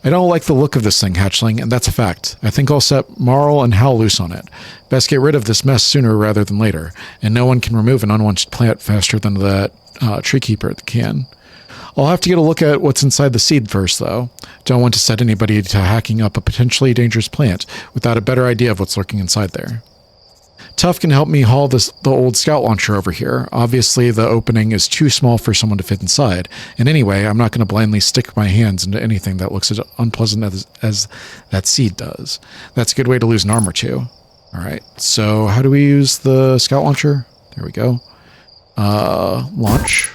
I don't like the look of this thing, hatchling, and that's a fact. I think I'll set Marl and Hal loose on it. Best get rid of this mess sooner rather than later, and no one can remove an unwanted plant faster than that tree keeper can. I'll have to get a look at what's inside the seed first, though. Don't want to set anybody to hacking up a potentially dangerous plant without a better idea of what's lurking inside there. Tuff can help me haul the old scout launcher over here. Obviously, the opening is too small for someone to fit inside. And anyway, I'm not going to blindly stick my hands into anything that looks as unpleasant as that seed does. That's a good way to lose an arm or two. All right, so how do we use the scout launcher? There we go. Launch.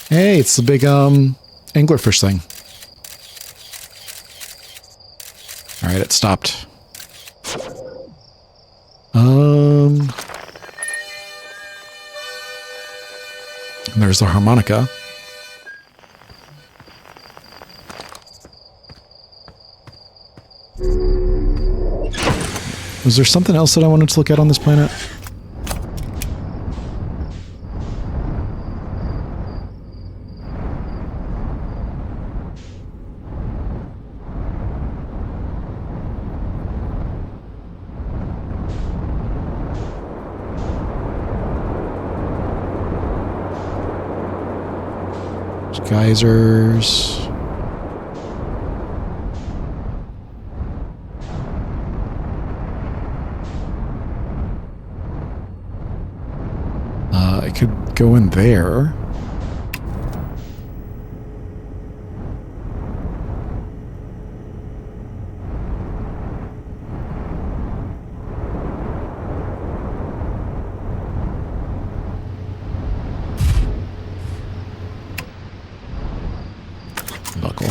Hey, it's the big anglerfish thing. All right, it stopped. And there's the harmonica. Was there something else that I wanted to look at on this planet? Geysers. I could go in there. Buckle.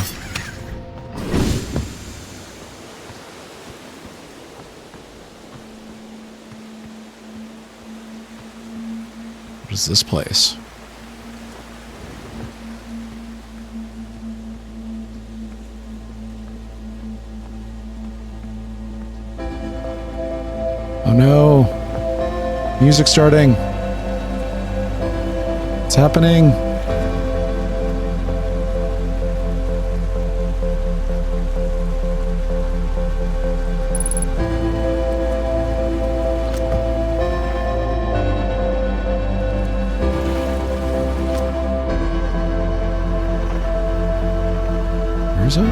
What is this place? Oh no! Music starting! What's happening? Where's it?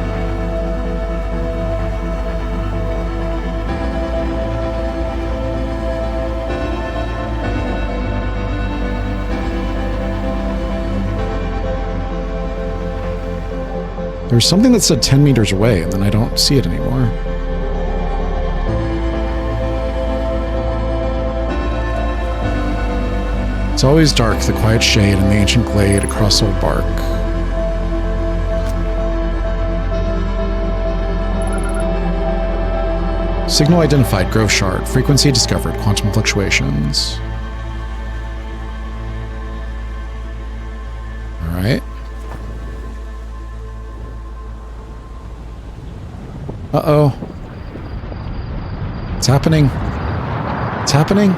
There's something that said 10 meters away, and then I don't see it anymore. It's always dark, the quiet shade and the ancient glade across old bark. Signal identified, Grove Shard. Frequency discovered, quantum fluctuations. Alright. Uh-oh. It's happening. It's happening.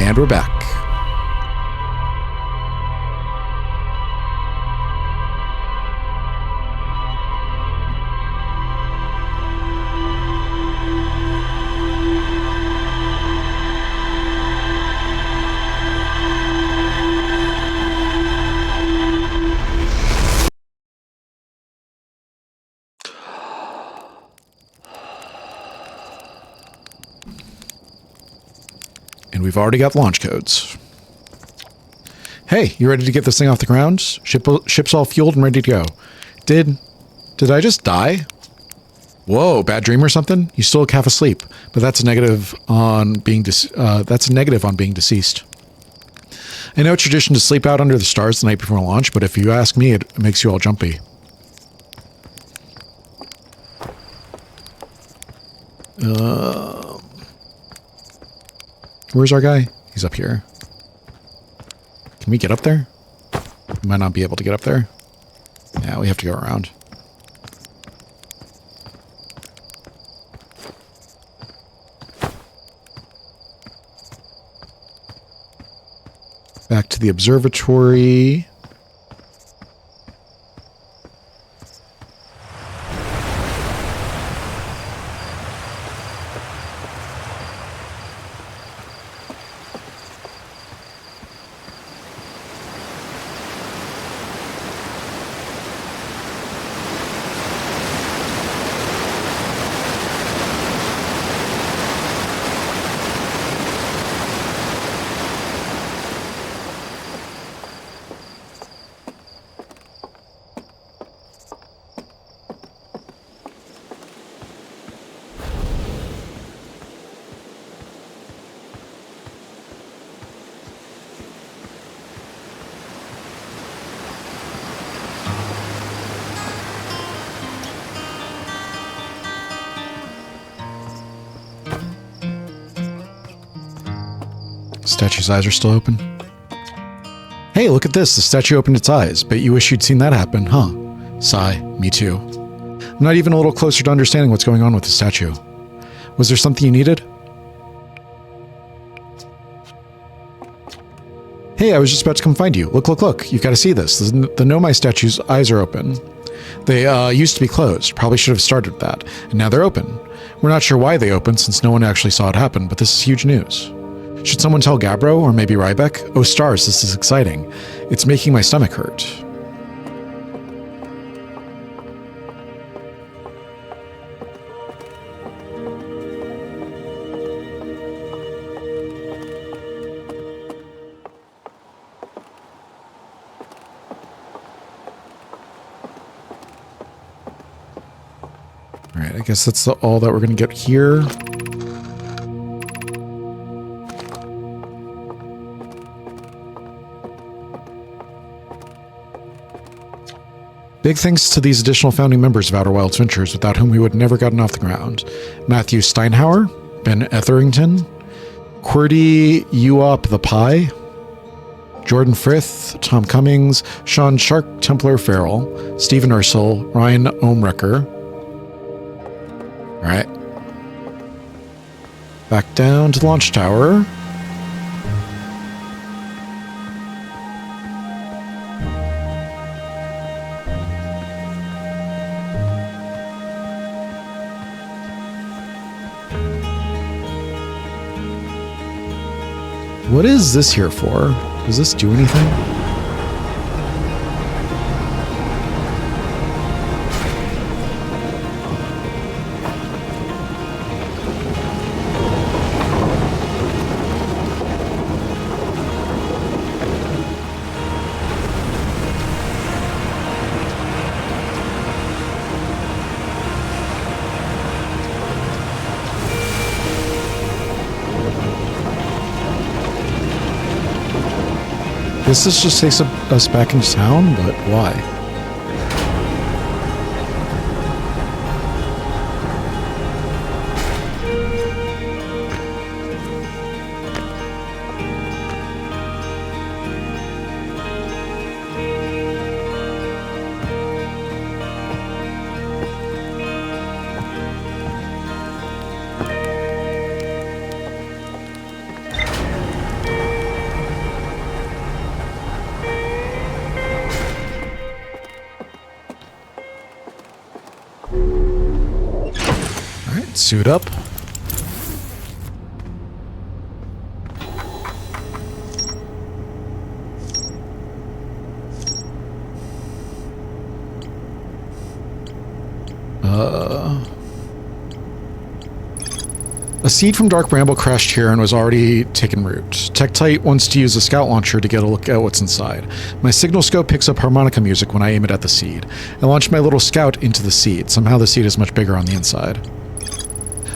And we're back. And we've already got launch codes. Hey, you ready to get this thing off the ground? Ship's all fueled and ready to go. Did I just die? Whoa, bad dream or something? You still look half asleep, but that's a negative on being deceased. I know it's tradition to sleep out under the stars the night before launch, but if you ask me, it makes you all jumpy. Where's our guy? He's up here. Can we get up there? We might not be able to get up there. Yeah, we have to go around. Back to the observatory. Statue's eyes are still open. Hey, look at this. The statue opened its eyes. Bet you wish you'd seen that happen, huh? Sigh. Me too. I'm not even a little closer to understanding what's going on with the statue. Was there something you needed? Hey, I was just about to come find you. Look, look, look. You've got to see this. The Nomai statue's eyes are open. They used to be closed. Probably should have started with that. And now they're open. We're not sure why they opened since no one actually saw it happen, but this is huge news. Should someone tell Gabbro or maybe Rybeck? Oh stars, this is exciting. It's making my stomach hurt. Alright, I guess that's all that we're going to get here. Big thanks to these additional founding members of Outer Wilds Ventures, without whom we would have never gotten off the ground. Matthew Steinhauer, Ben Etherington, Qwerty Uop the Pie, Jordan Frith, Tom Cummings, Sean Shark Templar Farrell, Stephen Ursel, Ryan Omrecker. Alright. Back down to the launch tower. What is this here for? Does this do anything? This just takes us back into town, but why? Suit up. A seed from Dark Bramble crashed here and was already taken root. Tektite wants to use a scout launcher to get a look at what's inside. My signal scope picks up harmonica music when I aim it at the seed. I launch my little scout into the seed. Somehow the seed is much bigger on the inside.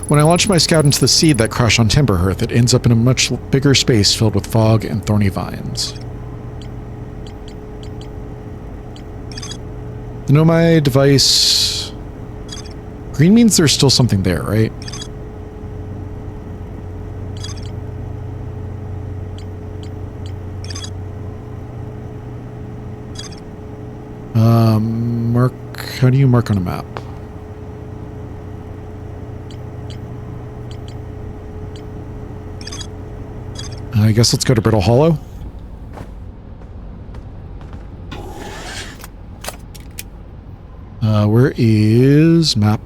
When I launch my scout into the seed that crashed on Timber Hearth, it ends up in a much bigger space filled with fog and thorny vines. The Nomai device... Green means there's still something there, right? Mark... How do you mark on a map? I guess let's go to Brittle Hollow. Where is map?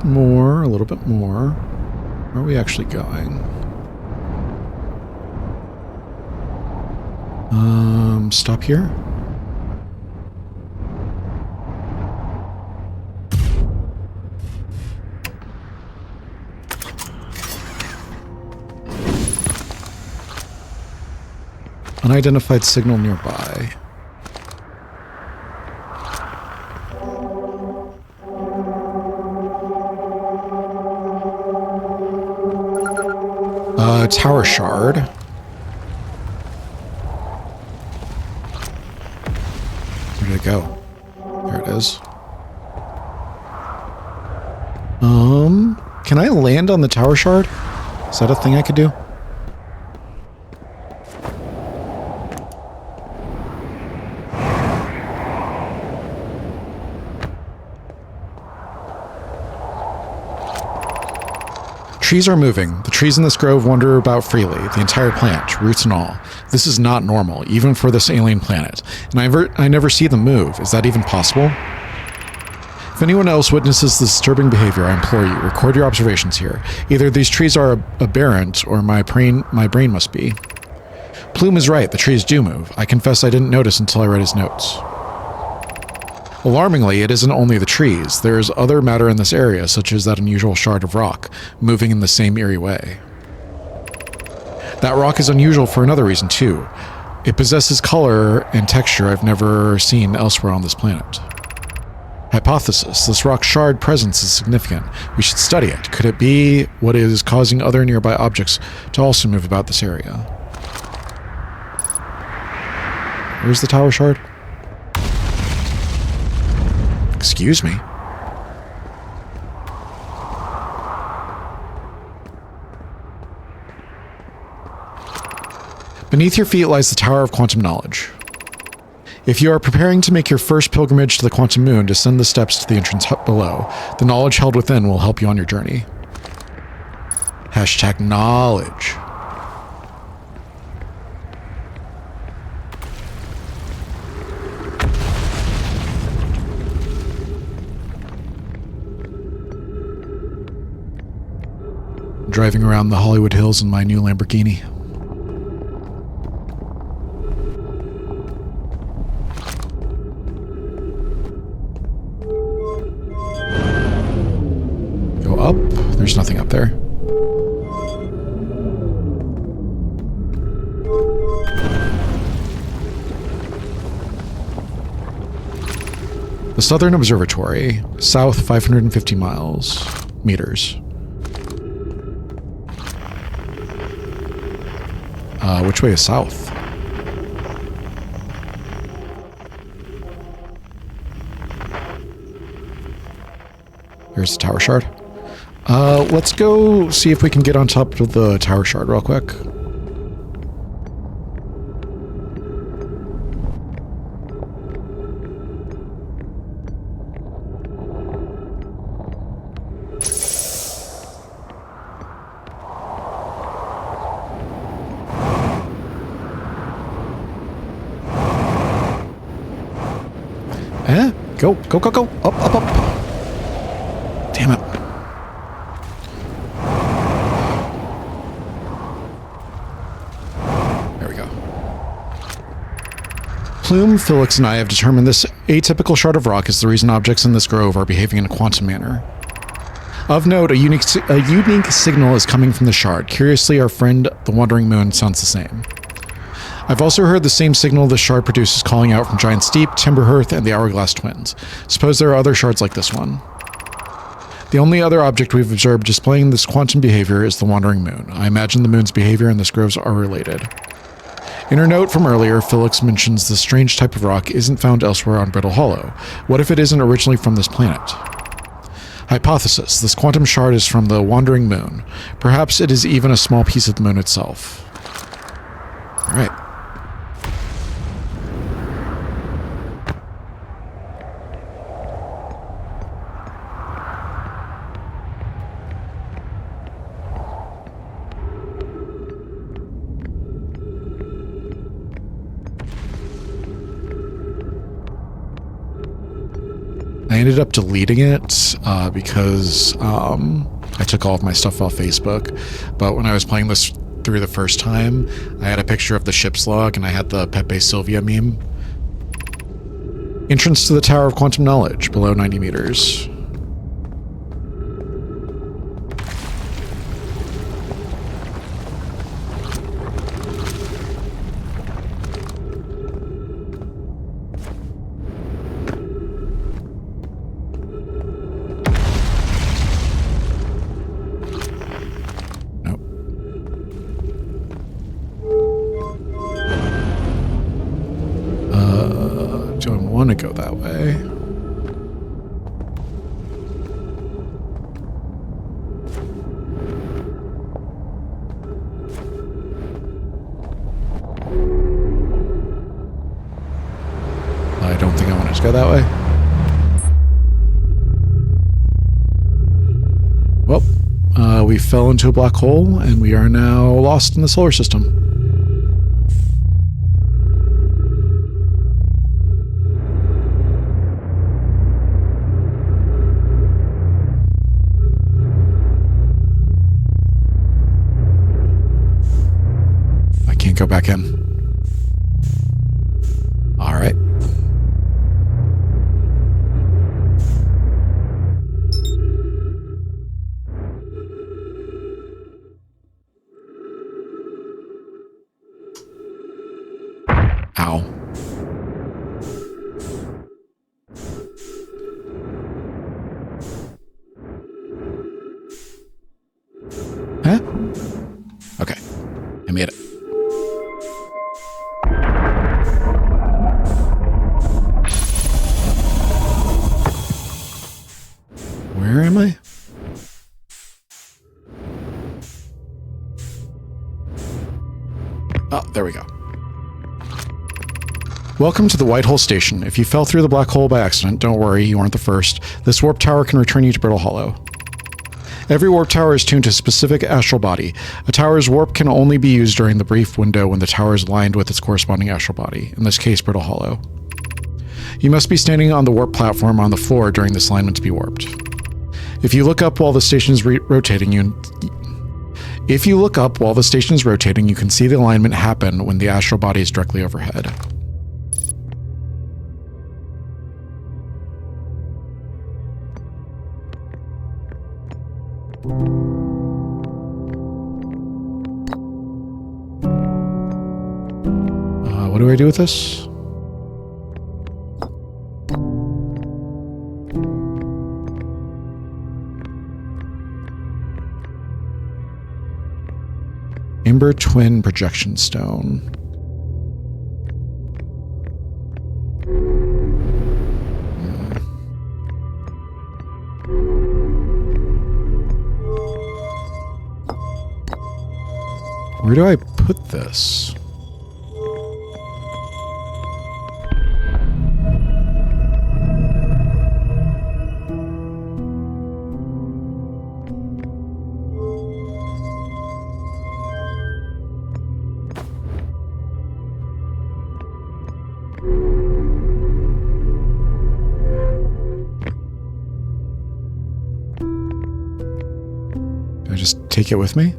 A little bit more. Where are we actually going? Stop here? Unidentified signal nearby. Tower shard. Where did it go? There it is. Can I land on the tower shard? Is that a thing I could do? Trees are moving. The trees in this grove wander about freely, the entire plant, roots and all. This is not normal, even for this alien planet. And I never see them move. Is that even possible? If anyone else witnesses this disturbing behavior, I implore you, record your observations here. Either these trees are aberrant, or my brain must be. Plume is right, the trees do move. I confess I didn't notice until I read his notes. Alarmingly, it isn't only the trees. There is other matter in this area, such as that unusual shard of rock, moving in the same eerie way. That rock is unusual for another reason, too. It possesses color and texture I've never seen elsewhere on this planet. Hypothesis. This rock shard presence is significant. We should study it. Could it be what is causing other nearby objects to also move about this area? Where's the tower shard? Excuse me. Beneath your feet lies the Tower of Quantum Knowledge. If you are preparing to make your first pilgrimage to the Quantum Moon, descend the steps to the entrance below. The knowledge held within will help you on your journey. Hashtag knowledge. Driving around the Hollywood Hills in my new Lamborghini. Go up. nothing up there. The Southern Observatory, south 550 meters. Which way is south? Here's the tower shard. Let's go see if we can get on top of the tower shard real quick. Go, go, go, go. Up, up, up. Damn it. There we go. Plume, Felix, and I have determined this atypical shard of rock is the reason objects in this grove are behaving in a quantum manner. Of note, a unique signal is coming from the shard. Curiously, our friend, the Wandering Moon, sounds the same. I've also heard the same signal the shard produces calling out from Giant Steep, Timber Hearth, and the Hourglass Twins. Suppose there are other shards like this one. The only other object we've observed displaying this quantum behavior is the Wandering Moon. I imagine the moon's behavior and this groves are related. In her note from earlier, Felix mentions the strange type of rock isn't found elsewhere on Brittle Hollow. What if it isn't originally from this planet? Hypothesis. This quantum shard is from the Wandering Moon. Perhaps it is even a small piece of the moon itself. Alright. I ended up deleting it because I took all of my stuff off Facebook, but when I was playing this through the first time, I had a picture of the ship's log and I had the Pepe Sylvia meme. Entrance to the Tower of Quantum Knowledge, below 90 meters. Want to go that way. I don't think I want to go that way. Well, we fell into a black hole and we are now lost in the solar system. Go back in. All right. Ow. Huh? Okay. I made it. Where am I? Oh, there we go. Welcome to the White Hole Station. If you fell through the black hole by accident, don't worry, you aren't the first. This warp tower can return you to Brittle Hollow. Every warp tower is tuned to a specific astral body. A tower's warp can only be used during the brief window when the tower is aligned with its corresponding astral body, in this case, Brittle Hollow. You must be standing on the warp platform on the floor during this alignment to be warped. If you look up while the station is rotating, you can see the alignment happen when the astral body is directly overhead. What do I do with this? Ember Twin Projection Stone. Where do I put this? Do I just take it with me?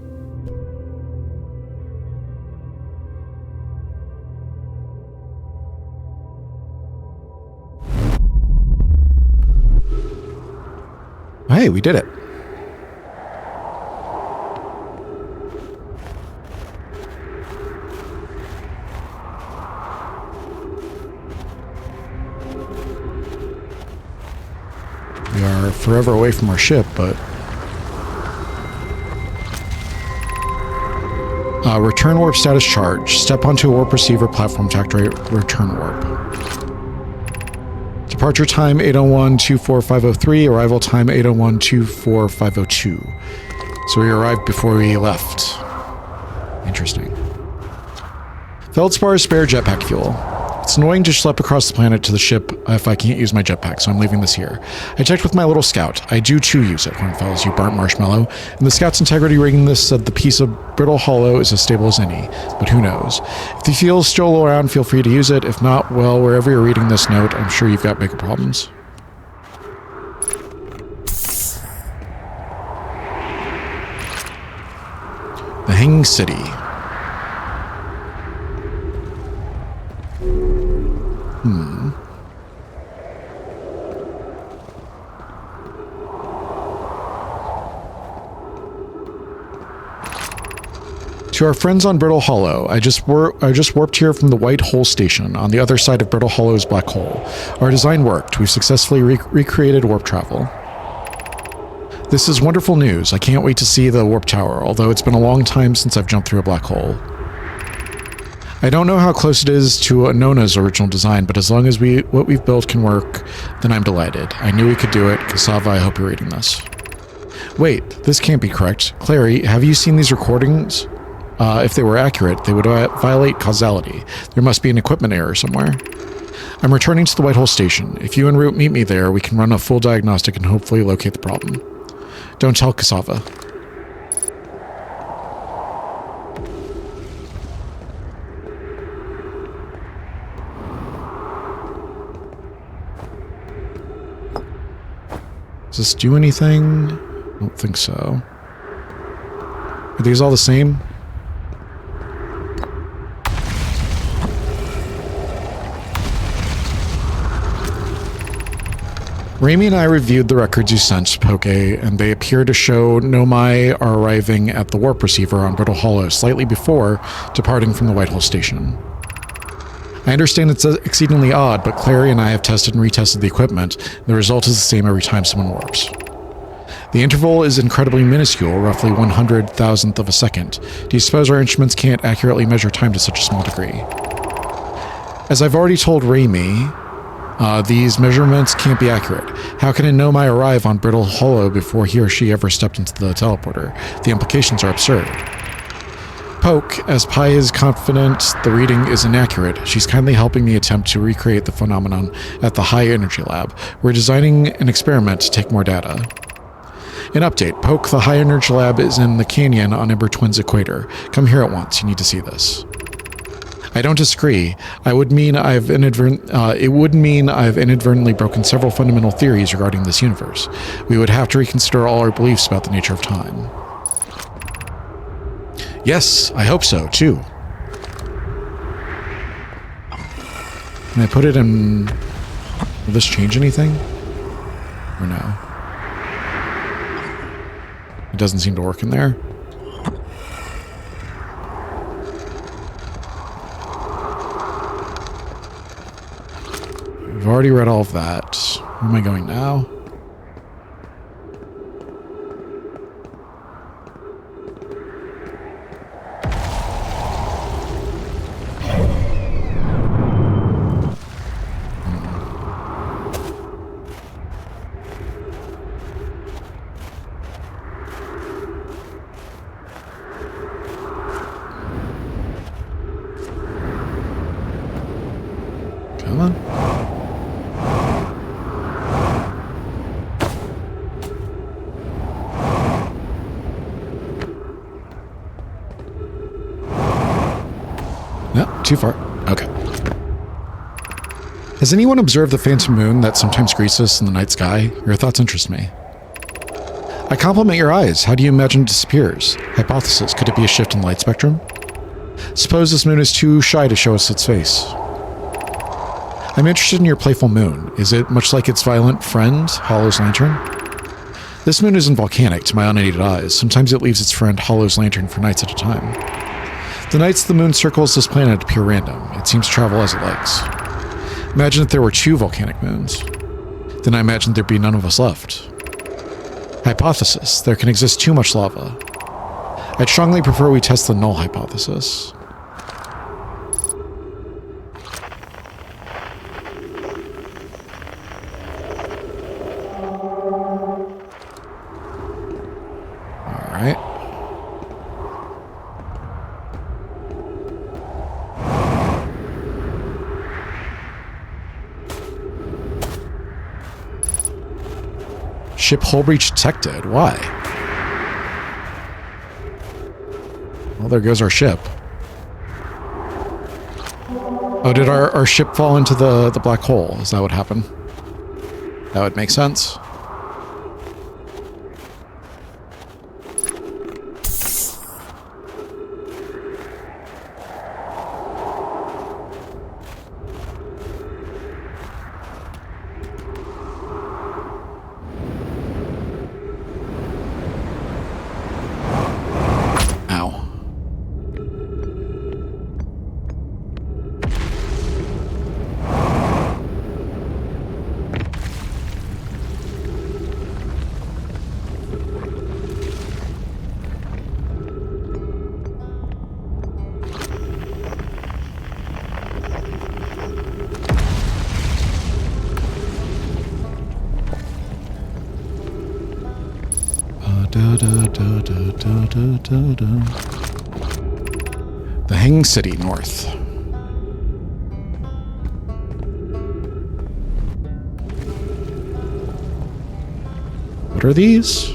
Hey, we did it. We are forever away from our ship, but... return warp status charge. Step onto a warp receiver platform to activate return warp. Departure time 801-24503, arrival time 801-24502. So we arrived before we left. Interesting. Feldspar spare jetpack fuel. It's annoying to schlep across the planet to the ship if I can't use my jetpack, so I'm leaving this here. I checked with my little scout. I do too use it, Hornfellows, you burnt marshmallow. And the scout's integrity rating this said the piece of Brittle Hollow is as stable as any, but who knows. If the fuel's still around, feel free to use it. If not, well, wherever you're reading this note, I'm sure you've got bigger problems. The Hanging City. To our friends on Brittle Hollow, I just warped here from the White Hole Station on the other side of Brittle Hollow's black hole. Our design worked. We've successfully recreated warp travel. This is wonderful news. I can't wait to see the warp tower, although it's been a long time since I've jumped through a black hole. I don't know how close it is to Nona's original design, but as long as what we've built can work, then I'm delighted. I knew we could do it. Cassava, I hope you're reading this. Wait, this can't be correct. Clary, have you seen these recordings? If they were accurate, they would violate causality. There must be an equipment error somewhere. I'm returning to the White Hole Station. If you and Root meet me there, we can run a full diagnostic and hopefully locate the problem. Don't tell Cassava. Does this do anything? I don't think so. Are these all the same? Raimi and I reviewed the records you sent, Poke, and they appear to show Nomai are arriving at the warp receiver on Brittle Hollow slightly before departing from the White Hole Station. I understand it's exceedingly odd, but Clary and I have tested and retested the equipment. The result is the same every time someone warps. The interval is incredibly minuscule, roughly 100,000th of a second. Do you suppose our instruments can't accurately measure time to such a small degree? As I've already told Raimi, these measurements can't be accurate. How can a Nomai arrive on Brittle Hollow before he or she ever stepped into the teleporter? The implications are absurd. Poke, as Pi is confident the reading is inaccurate, she's kindly helping me attempt to recreate the phenomenon at the High Energy Lab. We're designing an experiment to take more data. An update. Poke, the High Energy Lab is in the canyon on Ember Twin's equator. Come here at once. You need to see this. I don't disagree. It would mean I've inadvertently broken several fundamental theories regarding this universe. We would have to reconsider all our beliefs about the nature of time. Yes, I hope so, too. Can I put it in... Will this change anything? Or no? It doesn't seem to work in there. already read all of that. Where am I going now? Come on. No, too far. Okay. Has anyone observed the phantom moon that sometimes greets us in the night sky? Your thoughts interest me. I compliment your eyes. How do you imagine it disappears? Hypothesis, could it be a shift in light spectrum? Suppose this moon is too shy to show us its face. I'm interested in your playful moon. Is it much like its violent friend, Hollow's lantern? This moon isn't volcanic to my unaided eyes. Sometimes it leaves its friend Hollow's lantern for nights at a time. The nights the moon circles this planet appear random. It seems to travel as it likes. Imagine if there were 2 volcanic moons. Then I imagine there'd be none of us left. Hypothesis. There can exist too much lava. I'd strongly prefer we test the null hypothesis. Alright. Ship hull breach detected. Why? Well, there goes our ship. Oh, did our ship fall into the black hole? Is that what happened? That would make sense. The Hanging City, north. What are these?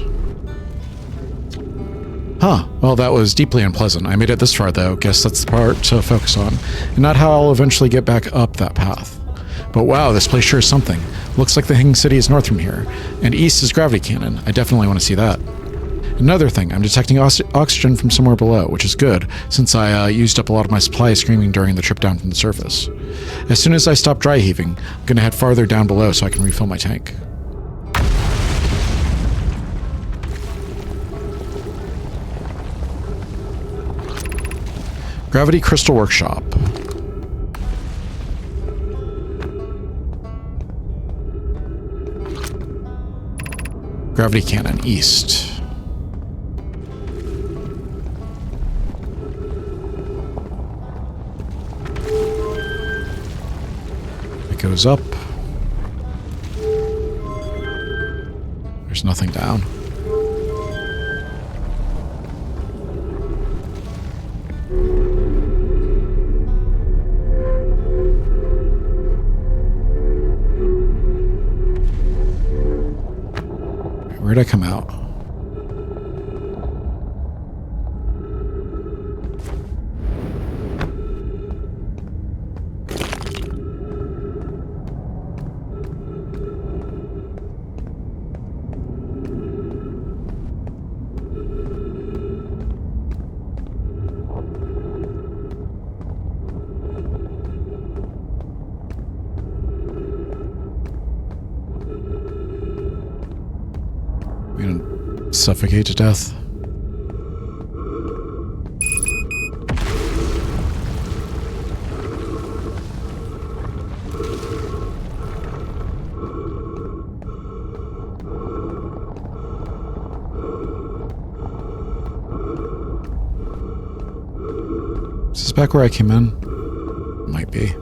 Huh. Well, that was deeply unpleasant. I made it this far, though. Guess that's the part to focus on, and not how I'll eventually get back up that path. But wow, this place sure is something. Looks like the Hanging City is north from here, and east is Gravity Cannon. I definitely want to see that. Another thing, I'm detecting oxygen from somewhere below, which is good, since I used up a lot of my supplies screaming during the trip down from the surface. As soon as I stop dry heaving, I'm going to head farther down below so I can refill my tank. Gravity Crystal Workshop. Gravity Cannon, east. It goes up. There's nothing down. Where'd I come out? Suffocate to death. back where I came in? Might be.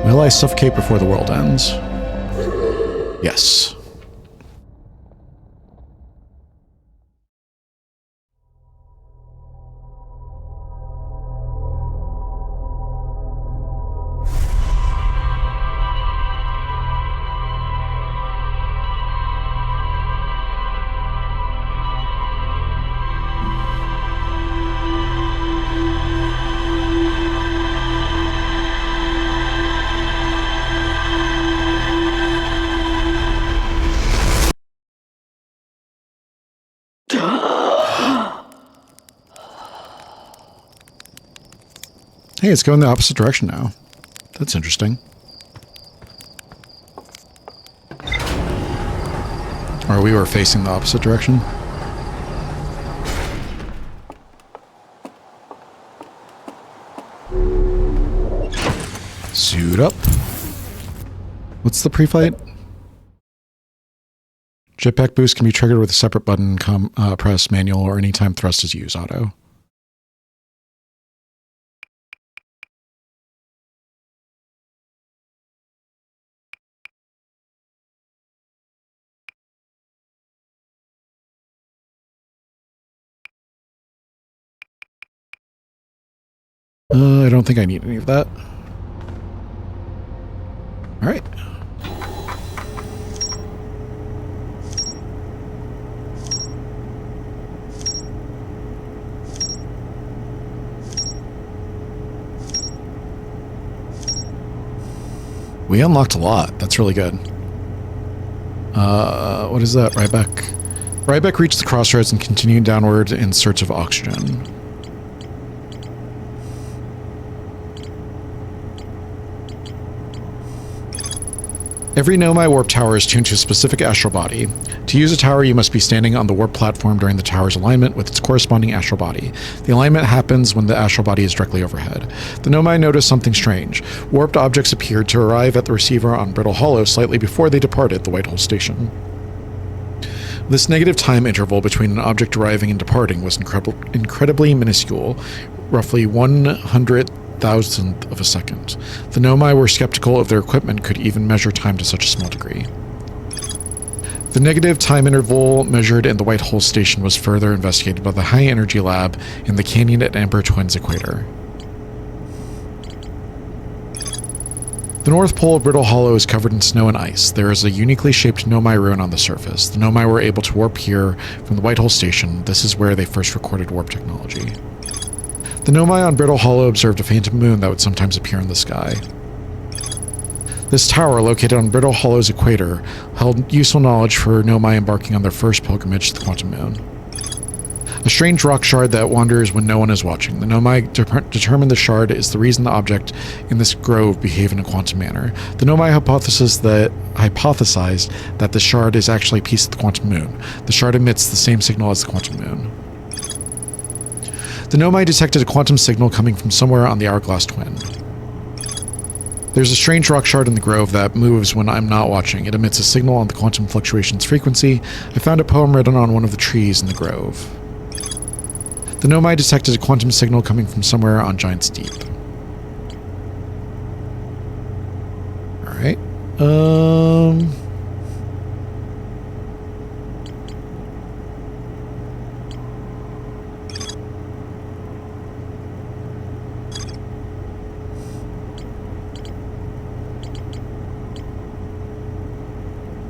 Will I suffocate before the world ends? Yes. Hey, it's going the opposite direction now. That's interesting. Or we were facing the opposite direction. Suit up. What's the pre-flight? Jetpack boost can be triggered with a separate button, press manual, or anytime thrust is used auto. I don't think I need any of that. All right. We unlocked a lot. That's really good. What is that? Ryback. Ryback reached the crossroads and continued downward in search of oxygen. Every Nomai warp tower is tuned to a specific astral body. To use a tower, you must be standing on the warp platform during the tower's alignment with its corresponding astral body. The alignment happens when the astral body is directly overhead. The Nomai noticed something strange. Warped objects appeared to arrive at the receiver on Brittle Hollow slightly before they departed the White Hole Station. This negative time interval between an object arriving and departing was incredibly minuscule, roughly 100,000th of a second. The Nomai were skeptical if their equipment could even measure time to such a small degree. The negative time interval measured in the White Hole Station was further investigated by the High Energy Lab in the Canyon at Amber Twins equator. The North Pole of Brittle Hollow is covered in snow and ice. There is a uniquely shaped Nomai ruin on the surface. The Nomai were able to warp here from the White Hole Station. This is where they first recorded warp technology. The Nomai on Brittle Hollow observed a phantom moon that would sometimes appear in the sky. This tower, located on Brittle Hollow's equator, held useful knowledge for Nomai embarking on their first pilgrimage to the quantum moon. A strange rock shard that wanders when no one is watching. The Nomai determined the shard is the reason the object in this grove behave in a quantum manner. The Nomai hypothesized that the shard is actually a piece of the quantum moon. The shard emits the same signal as the quantum moon. The Nomai detected a quantum signal coming from somewhere on the Hourglass Twin. There's a strange rock shard in the grove that moves when I'm not watching. It emits a signal on the quantum fluctuations frequency. I found a poem written on one of the trees in the grove. The Nomai detected a quantum signal coming from somewhere on Giant's Deep. Alright.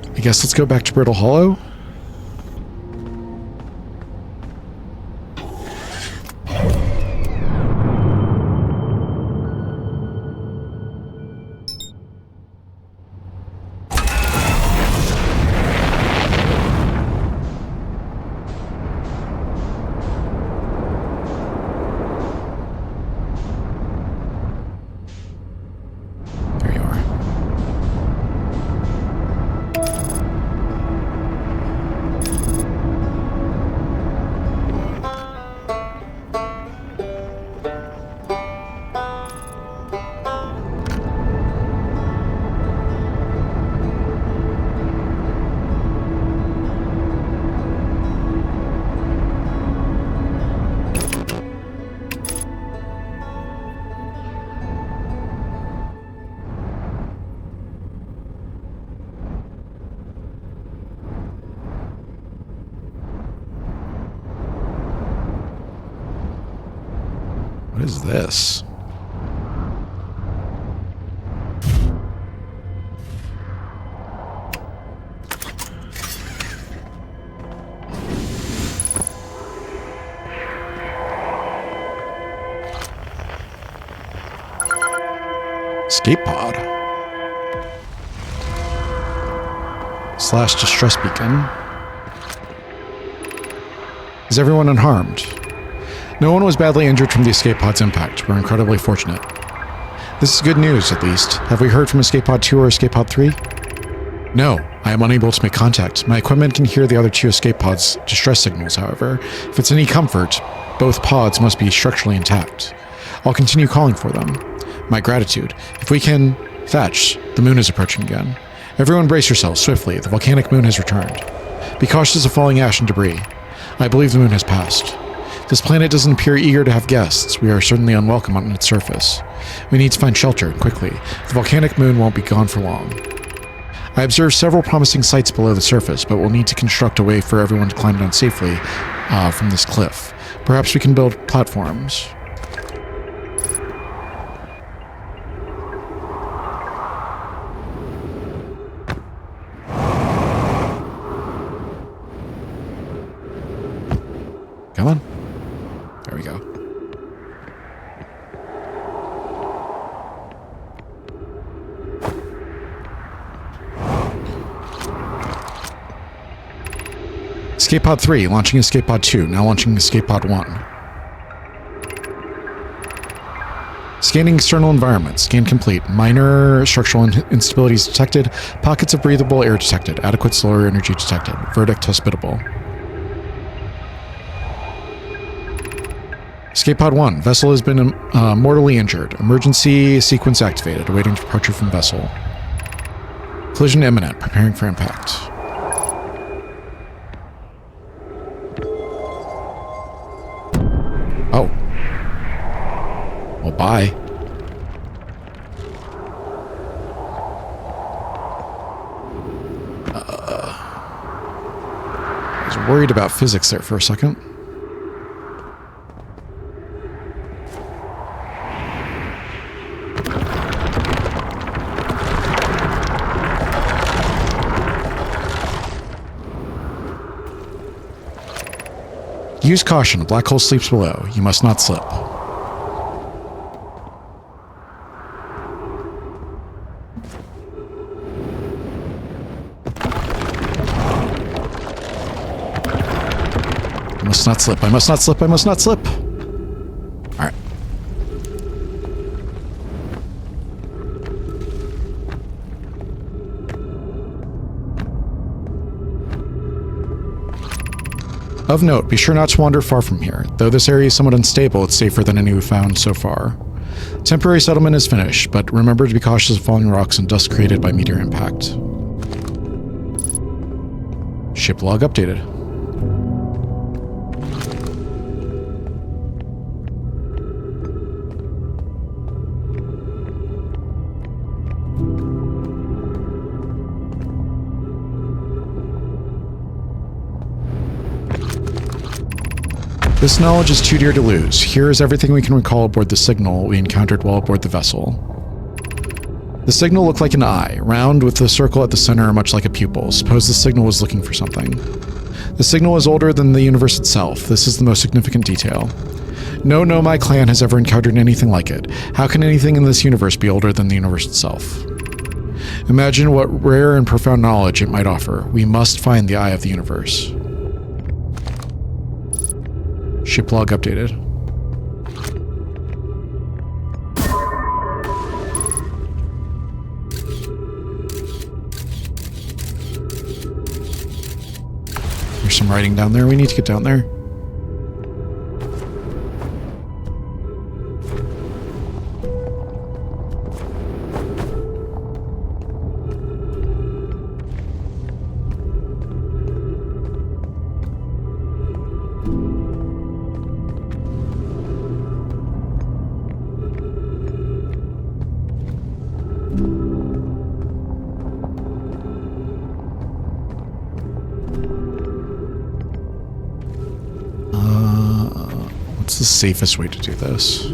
I guess let's go back to Brittle Hollow. is this? Escape pod. / distress beacon. Is everyone unharmed? No one was badly injured from the escape pod's impact. We're incredibly fortunate. This is good news, at least. Have we heard from escape pod 2 or escape pod 3? No, I am unable to make contact. My equipment can hear the other 2 escape pods' distress signals, however. If it's any comfort, both pods must be structurally intact. I'll continue calling for them. My gratitude. If we can... Thatch, the moon is approaching again. Everyone brace yourselves swiftly. The volcanic moon has returned. Be cautious of falling ash and debris. I believe the moon has passed. This planet doesn't appear eager to have guests. We are certainly unwelcome on its surface. We need to find shelter, quickly. The volcanic moon won't be gone for long. I observed several promising sites below the surface, but we'll need to construct a way for everyone to climb down safely from this cliff. Perhaps we can build platforms. Come on. There we go. Escape pod 3, launching escape pod 2, now launching escape pod 1. Scanning external environment. Scan complete. Minor structural instabilities detected. Pockets of breathable air detected. Adequate solar energy detected. Verdict hospitable. Escape pod 1. Vessel has been mortally injured. Emergency sequence activated. Awaiting departure from vessel. Collision imminent. Preparing for impact. Oh. Well, bye. I was worried about physics there for a second. Use caution. A black hole sleeps below. You must not slip. I must not slip. I must not slip. I must not slip. All right. Of note, be sure not to wander far from here. Though this area is somewhat unstable, it's safer than any we've found so far. Temporary settlement is finished, but remember to be cautious of falling rocks and dust created by meteor impact. Ship log updated. This knowledge is too dear to lose. Here is everything we can recall aboard the signal we encountered while aboard the vessel. The signal looked like an eye, round with the circle at the center much like a pupil. Suppose the signal was looking for something. The signal is older than the universe itself. This is the most significant detail. No Nomai clan has ever encountered anything like it. How can anything in this universe be older than the universe itself? Imagine what rare and profound knowledge it might offer. We must find the eye of the universe. Ship log updated. There's some writing down there. We need to get down there. What's the safest way to do this?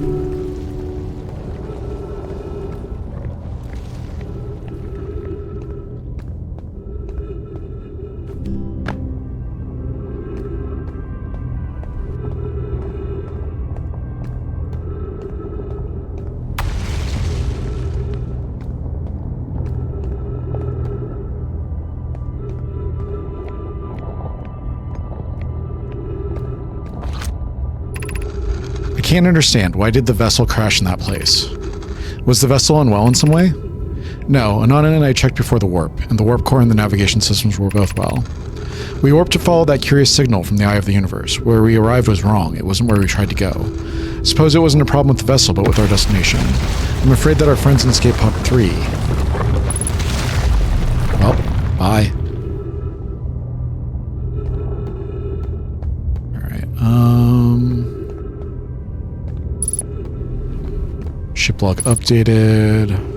I can't understand. Why did the vessel crash in that place? Was the vessel unwell in some way? No, Anana and I checked before the warp, and the warp core and the navigation systems were both well. We warped to follow that curious signal from the eye of the universe. Where we arrived was wrong. It wasn't where we tried to go. Suppose it wasn't a problem with the vessel, but with our destination. I'm afraid that our friends in Escape Pod 3... Well, bye. Ship log updated.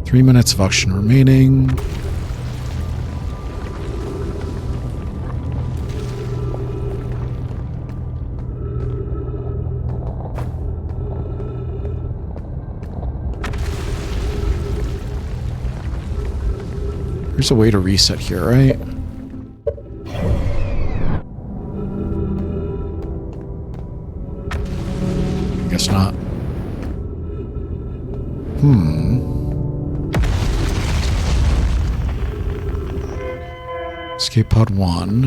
Three minutes of oxygen remaining. There's a way to reset here, right? Guess not. Escape pod 1.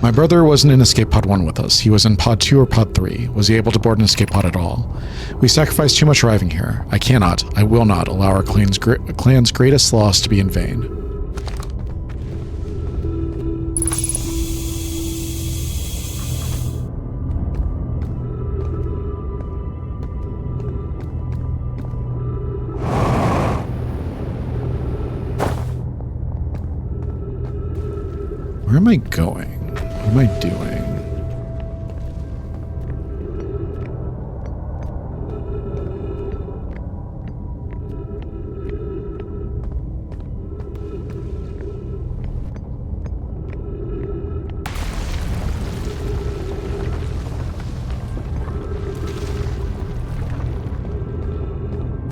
My brother wasn't in Escape Pod 1 with us. He was in Pod 2 or Pod 3. Was he able to board an Escape Pod at all? We sacrificed too much arriving here. I will not allow our clan's greatest loss to be in vain. Where am I going? What am I doing?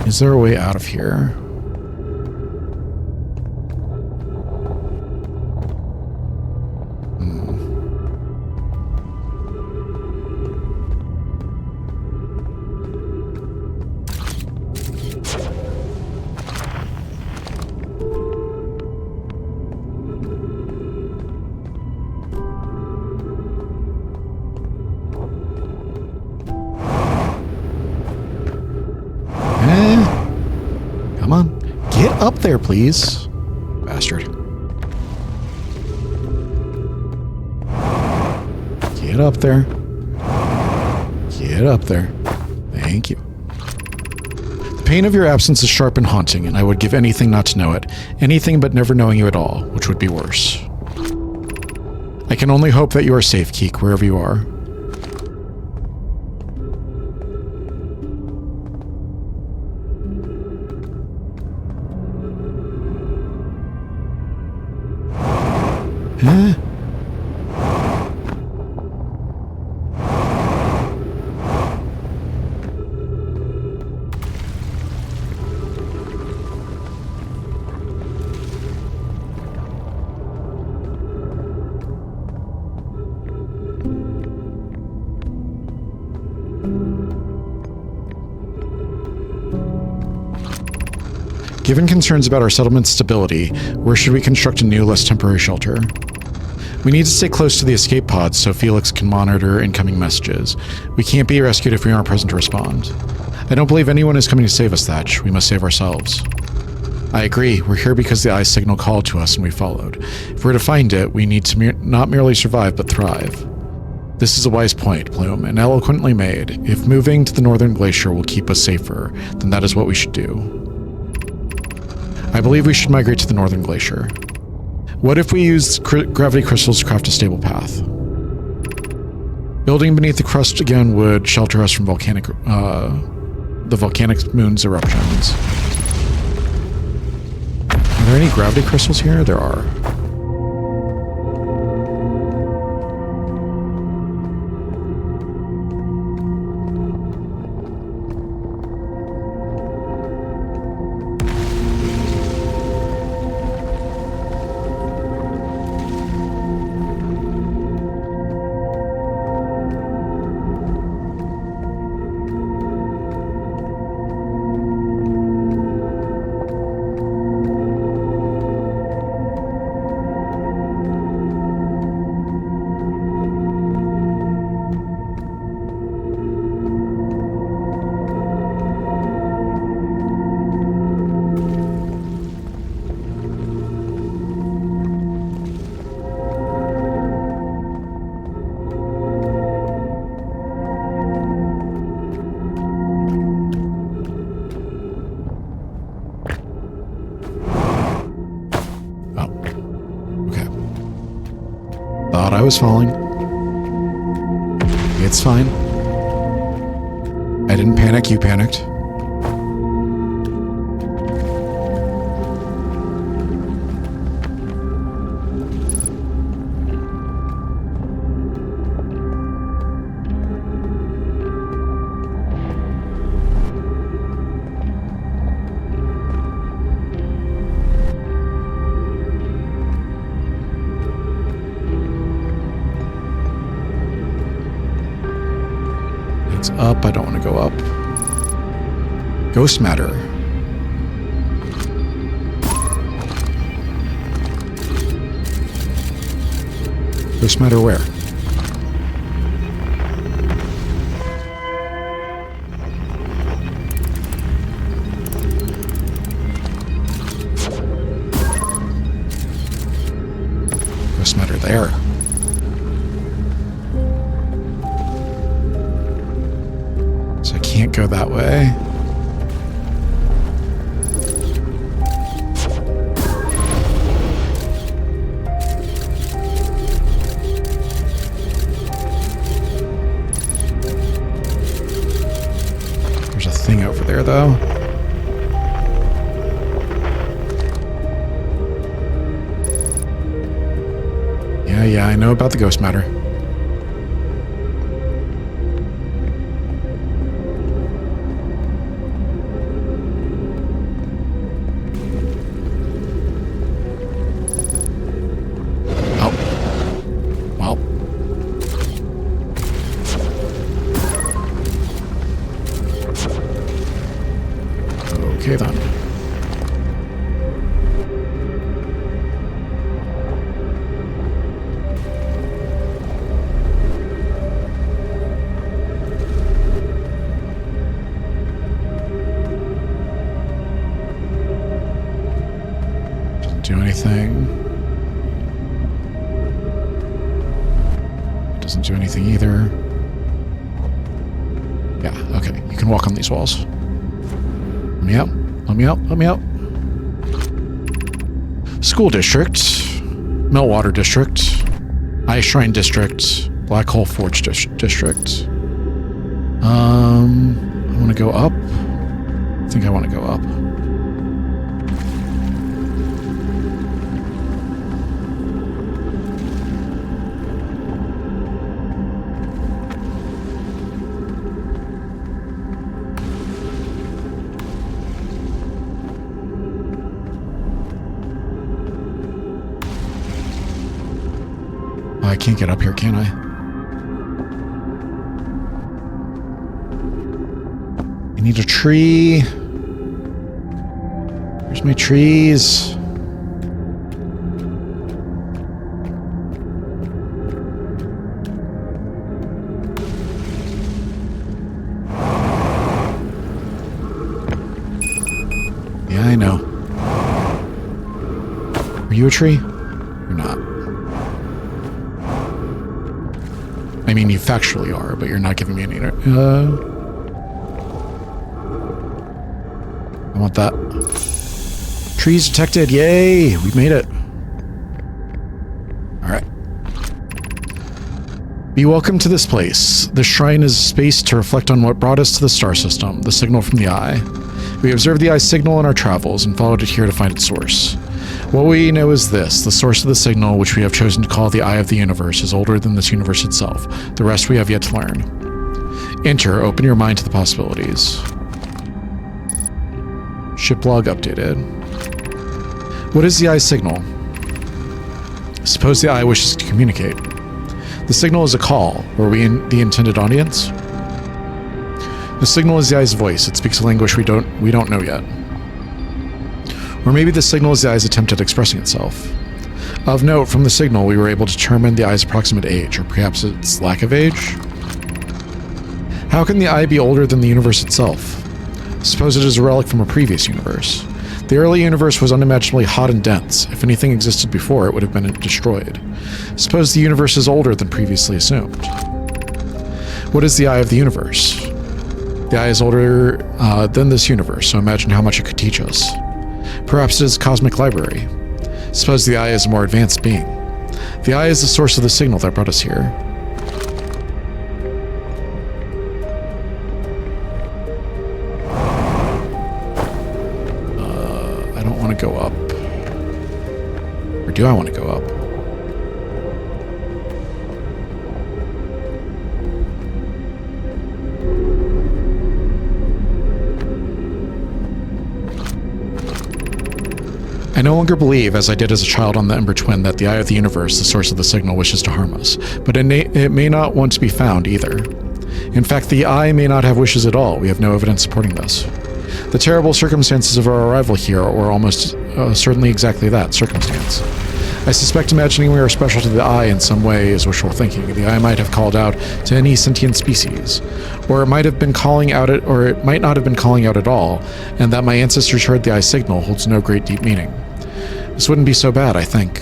Is there a way out of here? Come on. Get up there, please. Bastard. Get up there. Get up there. Thank you. The pain of your absence is sharp and haunting, and I would give anything not to know it. Anything but never knowing you at all, which would be worse. I can only hope that you are safe, Keek, wherever you are. Eh? Given concerns about our settlement's stability, where should we construct a new, less temporary shelter? We need to stay close to the escape pods so Felix can monitor incoming messages. We can't be rescued if we aren't present to respond. I don't believe anyone is coming to save us, Thatch. We must save ourselves. I agree. We're here because the eye signal called to us and we followed. If we're to find it, we need to not merely survive, but thrive. This is a wise point, Bloom, and eloquently made. If moving to the northern glacier will keep us safer, then that is what we should do. I believe we should migrate to the northern glacier. What if we use gravity crystals to craft a stable path? Building beneath the crust again would shelter us from the volcanic moon's eruptions. Are there any gravity crystals here? There are. I was falling. It's fine. I didn't panic, you panicked. Up, I don't want to go up. Ghost matter. Ghost matter where? Ghost matter there. Can't go that way. There's a thing over there, though. Yeah, I know about the ghost matter. Okay then. Doesn't do anything. Doesn't do anything either. Yeah, okay. You can walk on these walls. Let me out. Let me out. Let me out. School district. Meltwater district. Ice Shrine district. Black Hole Forge district. I want to go up. I think I want to go up. I can't get up here, can I? I need a tree. There's Where's my trees? Yeah, I know. Are you a tree? You're not. I mean, you factually are, but you're not giving me any... I want that. Trees detected. Yay! We made it. Alright. Be welcome to this place. The shrine is space to reflect on what brought us to the star system, the signal from the eye. We observed the eye's signal in our travels and followed it here to find its source. What we know is this: the source of the signal, which we have chosen to call the Eye of the Universe, is older than this universe itself. The rest we have yet to learn. Enter, open your mind to the possibilities. Ship log updated. What is the eye's signal? Suppose the eye wishes to communicate. The signal is a call. Are we the intended audience? The signal is the eye's voice. It speaks a language we don't know yet. Or maybe the signal is the eye's attempt at expressing itself. Of note, from the signal, we were able to determine the eye's approximate age, or perhaps its lack of age. How can the eye be older than the universe itself? Suppose it is a relic from a previous universe. The early universe was unimaginably hot and dense. If anything existed before, it would have been destroyed. Suppose the universe is older than previously assumed. What is the eye of the universe? The eye is older than this universe, so imagine how much it could teach us. Perhaps it is a cosmic library. Suppose the eye is a more advanced being. The eye is the source of the signal that brought us here. I don't want to go up. Or do I want to go up? I no longer believe, as I did as a child on the Ember Twin, that the Eye of the Universe, the source of the signal, wishes to harm us, but it may not want to be found either. In fact, the Eye may not have wishes at all. We have no evidence supporting this. The terrible circumstances of our arrival here are almost certainly exactly that, circumstance. I suspect imagining we are special to the Eye in some way is wishful thinking. The Eye might have called out to any sentient species, or it might have been calling out or it might not have been calling out at all, and that my ancestors heard the Eye's signal holds no great deep meaning. This wouldn't be so bad, I think.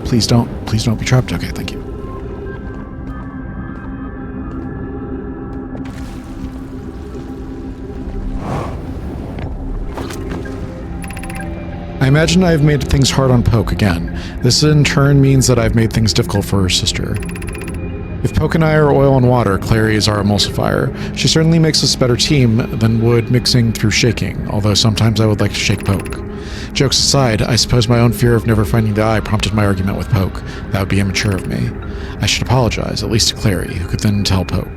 Please don't be trapped. Okay, thank you. I imagine I've made things hard on Poke again. This in turn means that I've made things difficult for her sister. If Poke and I are oil and water, Clary is our emulsifier. She certainly makes us a better team than would mixing through shaking, although sometimes I would like to shake Poke. Jokes aside, I suppose my own fear of never finding the eye prompted my argument with Poke. That would be immature of me. I should apologize, at least to Clary, who could then tell Poke.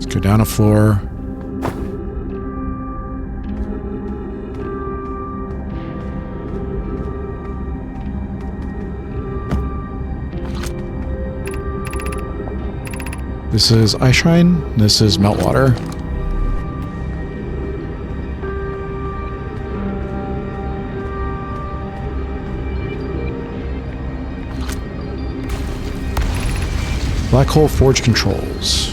Go down a floor. This is Eye Shrine. This is Meltwater. Black hole forge controls.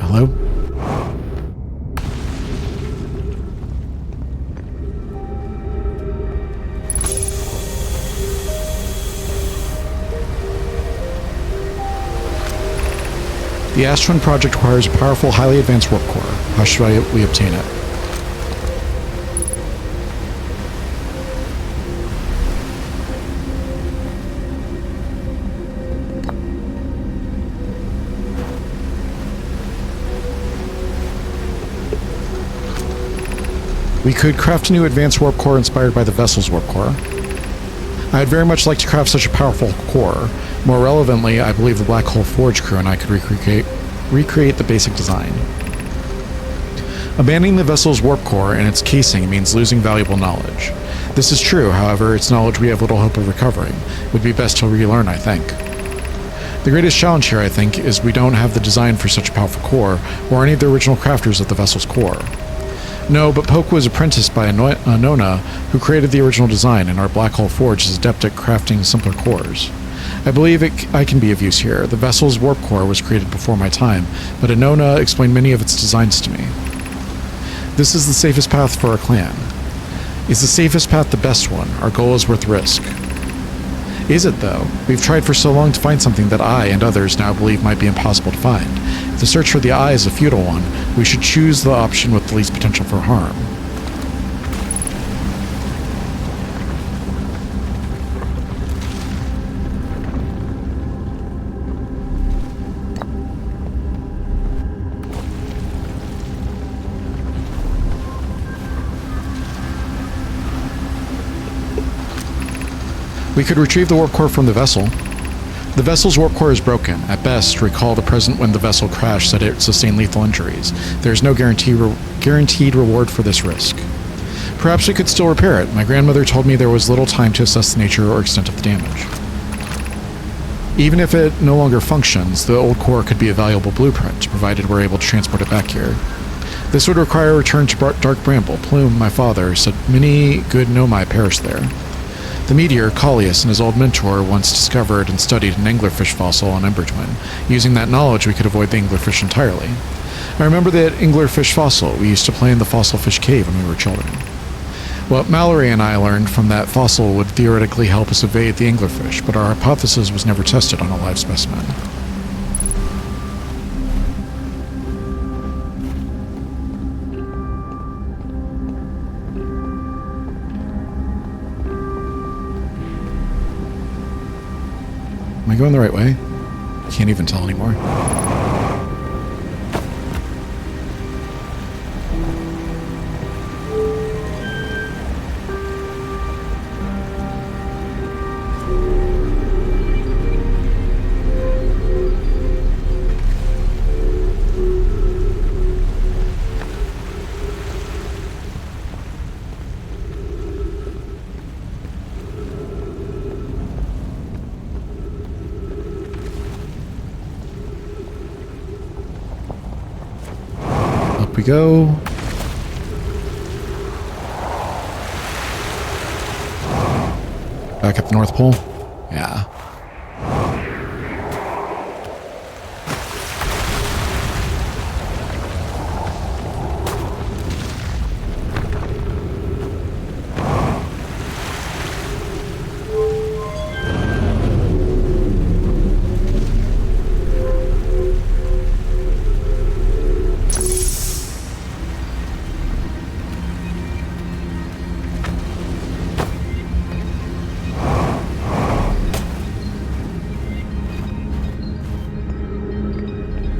Hello? The Astron project requires a powerful, highly advanced warp core. How should we obtain it? We could craft a new advanced warp core inspired by the vessel's warp core. I'd very much like to craft such a powerful core. More relevantly, I believe the Black Hole Forge crew and I could recreate the basic design. Abandoning the vessel's warp core and its casing means losing valuable knowledge. This is true, however, it's knowledge we have little hope of recovering. It would be best to relearn, I think. The greatest challenge here, I think, is we don't have the design for such a powerful core, or any of the original crafters of the vessel's core. No, but Poke was apprenticed by a Nona who created the original design, and our Black Hole Forge is adept at crafting simpler cores. I believe I can be of use here. The vessel's warp core was created before my time, but Anona explained many of its designs to me. This is the safest path for our clan. Is the safest path the best one? Our goal is worth risk. Is it, though? We've tried for so long to find something that I and others now believe might be impossible to find. If the search for the eye is a futile one, we should choose the option with the least potential for harm. We could retrieve the warp core from the vessel. The vessel's warp core is broken. At best, recall the present when the vessel crashed that it sustained lethal injuries. There is no guaranteed reward for this risk. Perhaps we could still repair it. My grandmother told me there was little time to assess the nature or extent of the damage. Even if it no longer functions, the old core could be a valuable blueprint, provided we're able to transport it back here. This would require a return to Dark Bramble. Plume, my father, said many good Nomai perished there. The meteor, Collius, and his old mentor once discovered and studied an anglerfish fossil on Ember Twin. Using that knowledge, we could avoid the anglerfish entirely. I remember that anglerfish fossil. We used to play in the fossil fish cave when we were children. What Mallory and I learned from that fossil would theoretically help us evade the anglerfish, but our hypothesis was never tested on a live specimen. Am I going the right way? Can't even tell anymore. We go. Back at the North Pole? Yeah.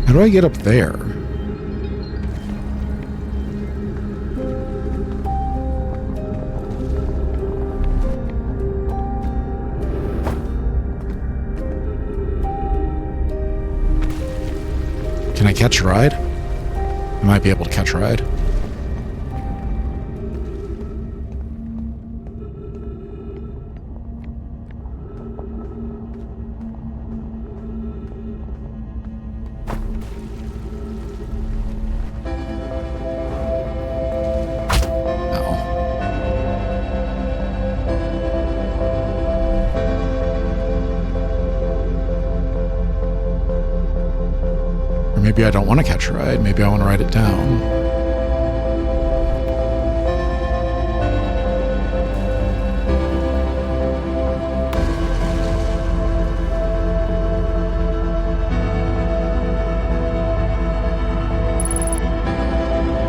How do I get up there? Can I catch a ride? I might be able to catch a ride. Maybe I don't want to catch a ride. Maybe I want to ride it down.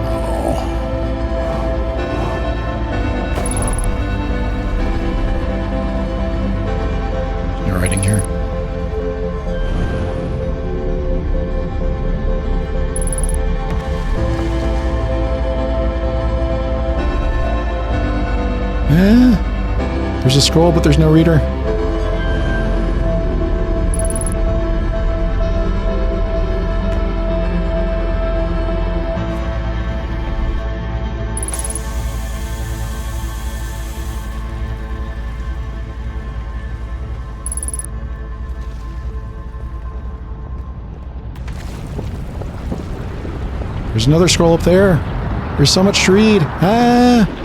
Oh. You're riding here? There's a scroll, but there's no reader. There's another scroll up there. There's so much to read. Ah!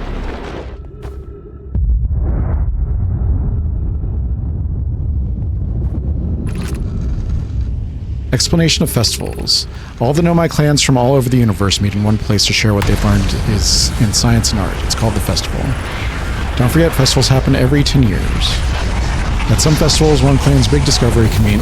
Explanation of festivals. All the Nomai clans from all over the universe meet in one place to share what they've learned is in science and art. It's called the festival. Don't forget, festivals happen every 10 years. At some festivals, one clan's big discovery can mean,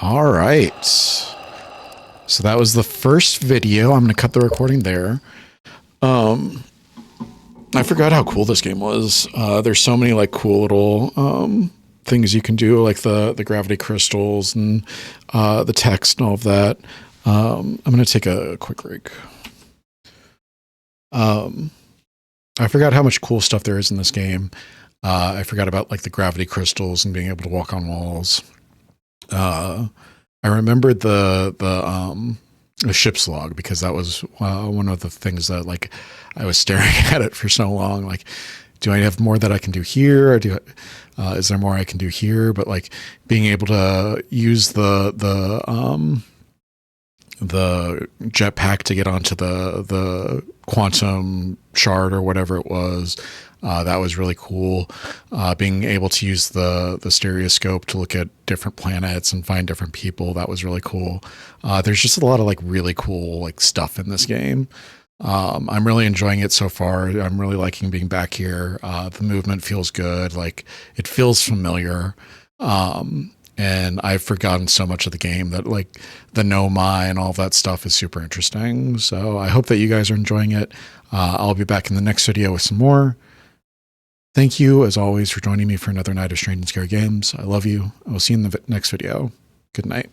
All right. So that was the first video. I'm going to cut the recording there. I forgot how cool this game was. There's so many like cool little things you can do, like the gravity crystals and the text and all of that. I'm going to take a quick break. I forgot how much cool stuff there is in this game. I forgot about like the gravity crystals and being able to walk on walls. I remembered the ship's log because that was one of the things that like I was staring at it for so long. Like, do I have more that I can do here? Or is there more I can do here? But like being able to use the jetpack to get onto the quantum shard or whatever it was. That was really cool. Being able to use the stereoscope to look at different planets and find different people. That was really cool. There's just a lot of like really cool like stuff in this game. I'm really enjoying it so far. I'm really liking being back here. The movement feels good. Like it feels familiar. And I've forgotten so much of the game that like the Nomai and all that stuff is super interesting. So I hope that you guys are enjoying it. I'll be back in the next video with some more. Thank you, as always, for joining me for another night of Strange and Scary Games. I love you. I will see you in the next video. Good night.